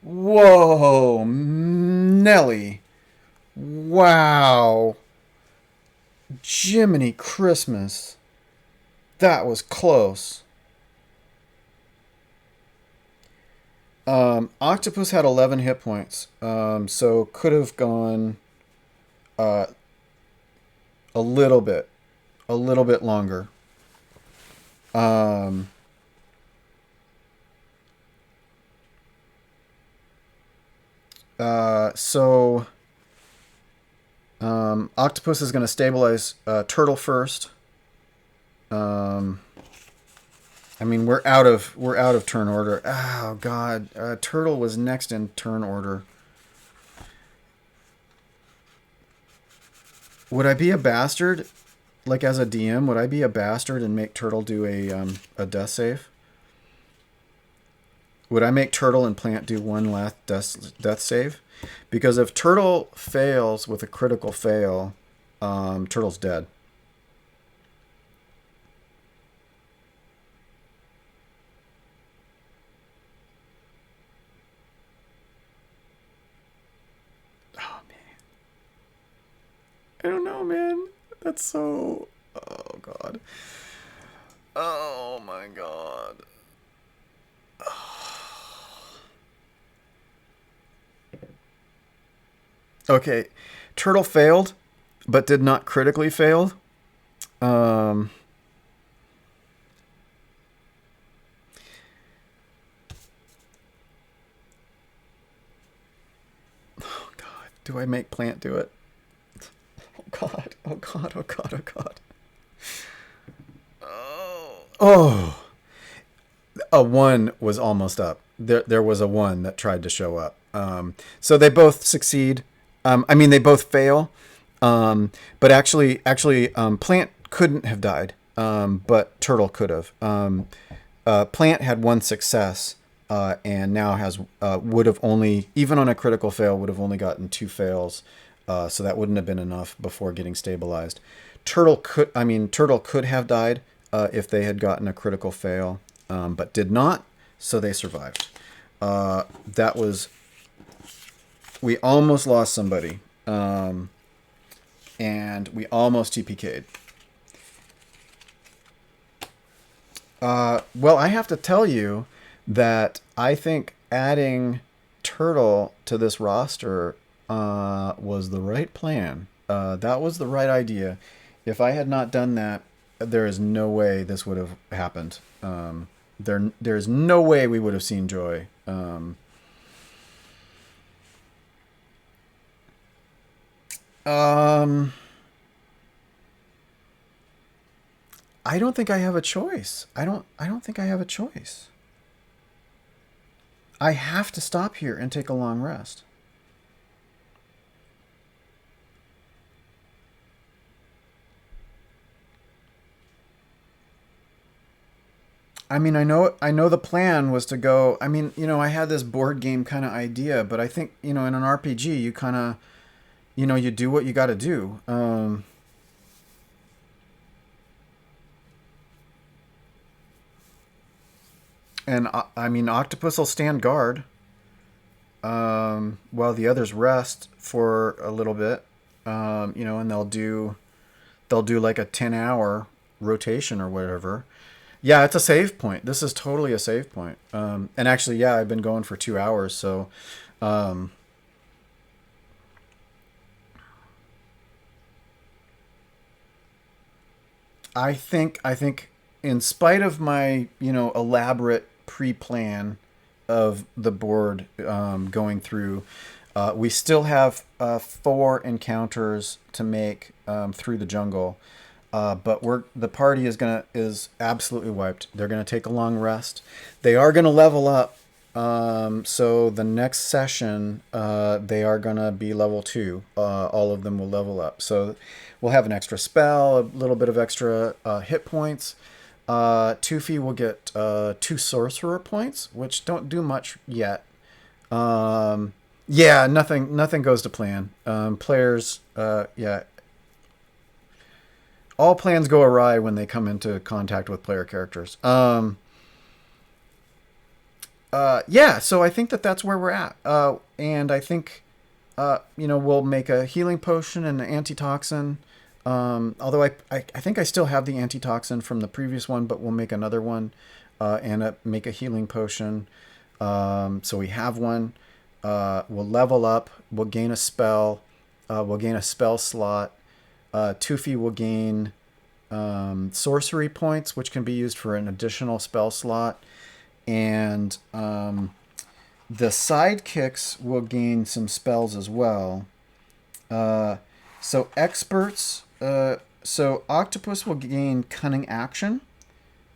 whoa, Nelly. Wow. Jiminy Christmas. That was close. Octopus had 11 hit points, so could have gone uh, a little bit longer. Um, so Octopus is going to stabilize Turtle first. I mean, we're out of turn order. Oh God, Turtle was next in turn order. Would I be a bastard? Like as a DM, would I be a bastard and make Turtle do a death save? Would I make Turtle and Plant do one last death save? Because if Turtle fails with a critical fail, Turtle's dead. Oh man, I don't know, man. That's so. Oh God. Oh my God. Okay, Turtle failed, but did not critically fail. Um, oh God, do I make Plant do it? Oh God, oh God, oh God, oh God. Oh, oh. A one was almost up. There was a one that tried to show up. So they both succeed. I mean, they both fail. But actually, Plant couldn't have died. But Turtle could have. Plant had one success, and now would have only, even on a critical fail, would have only gotten two fails. So that wouldn't have been enough before getting stabilized. Turtle could have died if they had gotten a critical fail, but did not. So they survived. That was, we almost lost somebody, and we almost TPK'd. Well, I have to tell you that I think adding Turtle to this roster was the right plan. That was the right idea. If I had not done that, there is no way this would have happened. There's no way we would have seen Joy. Um, I don't think I have a choice. I don't think I have a choice. I have to stop here and take a long rest. I mean, I know the plan was to go. I mean, I had this board game kind of idea, but I think, in an RPG, you kind of, you do what you got to do. And I mean, Octopus will stand guard, while the others rest for a little bit. And they'll do like a 10-hour rotation or whatever. Yeah, it's a save point. This is totally a save point. And actually, yeah, I've been going for 2 hours, so um, I think in spite of my elaborate pre-plan of the board going through, we still have 4 encounters to make through the jungle. But the party is absolutely wiped. They're gonna take a long rest. They are gonna level up. So the next session, they are gonna be level 2. All of them will level up. So we'll have an extra spell, a little bit of extra hit points. Toofy will get 2 sorcerer points, which don't do much yet. Yeah, nothing goes to plan. Players, yeah, all plans go awry when they come into contact with player characters. Yeah, so I think that that's where we're at. And I think, we'll make a healing potion and an antitoxin. Although I think I still have the antitoxin from the previous one, but we'll make another one and make a healing potion. So we have one. We'll level up. We'll gain a spell. We'll gain a spell slot. Tufi will gain sorcery points, which can be used for an additional spell slot. And the sidekicks will gain some spells as well. So experts, so octopus will gain cunning action.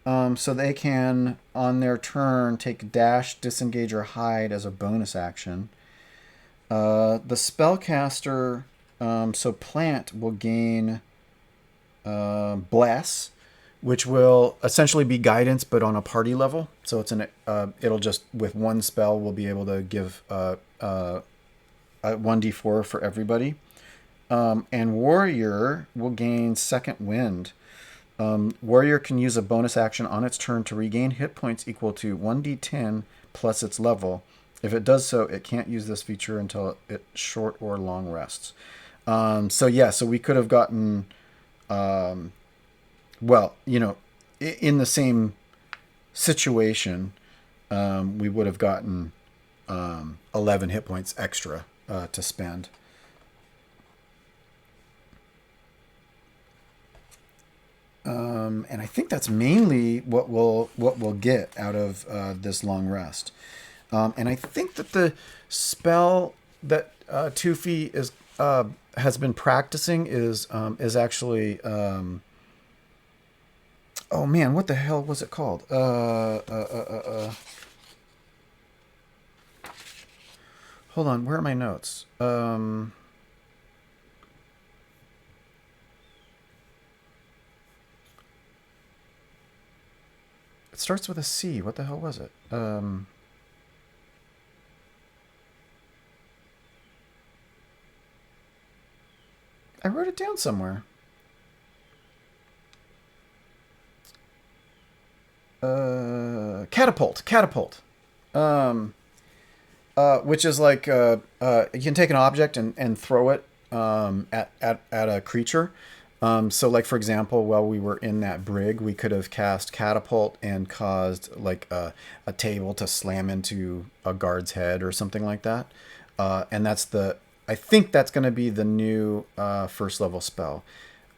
So they can, on their turn, take dash, disengage, or hide as a bonus action. The spellcaster, so plant will gain bless, which will essentially be guidance, but on a party level. So it'll just with one spell we'll be able to give a 1d4 for everybody. And warrior will gain second wind. Warrior can use a bonus action on its turn to regain hit points equal to 1d10 plus its level. If it does so, it can't use this feature until it short or long rests. So we could have gotten, in the same situation, we would have gotten 11 hit points extra to spend. And I think that's mainly what we'll get out of this long rest. And I think that the spell that Tufi has been practicing is actually oh man, what the hell was it called? Hold on, where are my notes? It starts with a C. What the hell was it? I wrote it down somewhere. Catapult. Which is like you can take an object and throw it at a creature. So like for example, while we were in that brig, we could have cast catapult and caused like a table to slam into a guard's head or something like that. And I think that's going to be the new first level spell.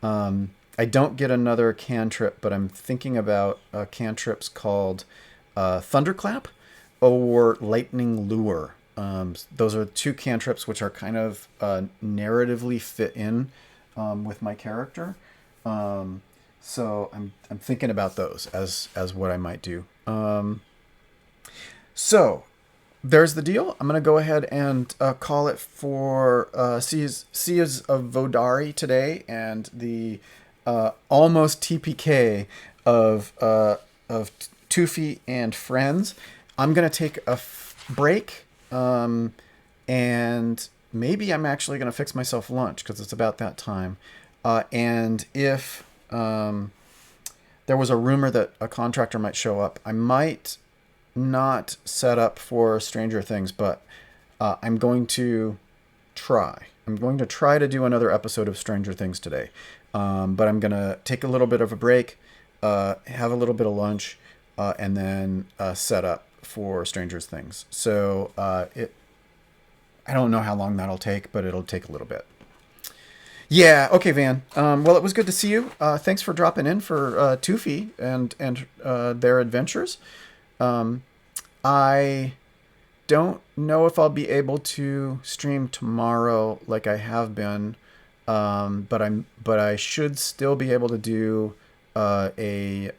I don't get another cantrip, but I'm thinking about cantrips called Thunderclap or Lightning Lure. Those are two cantrips which are kind of narratively fit in with my character. So I'm thinking about those as what I might do. So there's the deal. I'm going to go ahead and call it for Seas of Vodari today and the almost TPK of Tufi and friends. I'm going to take a break and maybe I'm actually going to fix myself lunch because it's about that time. And if there was a rumor that a contractor might show up, I might not set up for Stranger Things, but I'm going to try. I'm going to try to do another episode of Stranger Things today. But I'm going to take a little bit of a break, have a little bit of lunch, and then set up for Stranger Things. So I don't know how long that'll take, but it'll take a little bit. Yeah, okay, Van. Well, it was good to see you. Thanks for dropping in for Tufi and their adventures. I don't know if I'll be able to stream tomorrow like I have been, but I should still be able to do a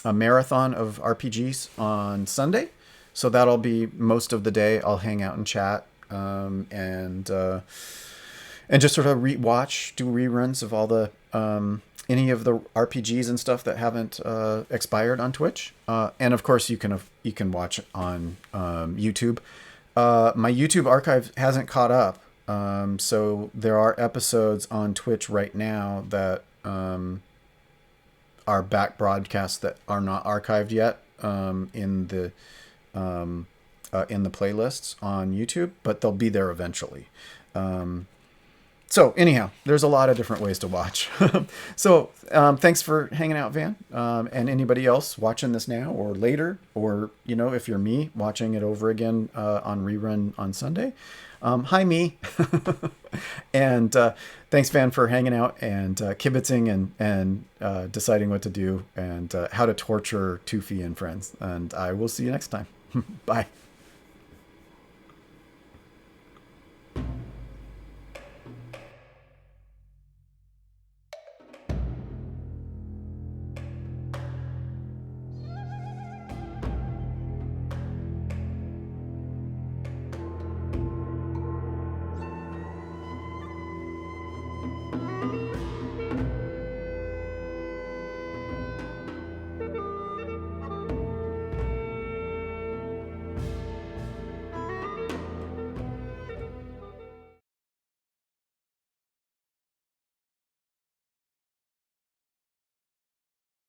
marathon of RPGs on Sunday. So that'll be most of the day. I'll hang out and chat and just sort of do reruns of all the any of the RPGs and stuff that haven't expired on Twitch. And of course, you can watch on YouTube. My YouTube archive hasn't caught up. So there are episodes on Twitch right now that are back broadcasts that are not archived yet in the playlists on YouTube, but they'll be there eventually. So anyhow, there's a lot of different ways to watch. So thanks for hanging out, Van, and anybody else watching this now or later, or if you're me watching it over again on rerun on Sunday. Hi, me. And thanks, Van, for hanging out and kibitzing and deciding what to do and how to torture Toofy and friends. And I will see you next time. Bye.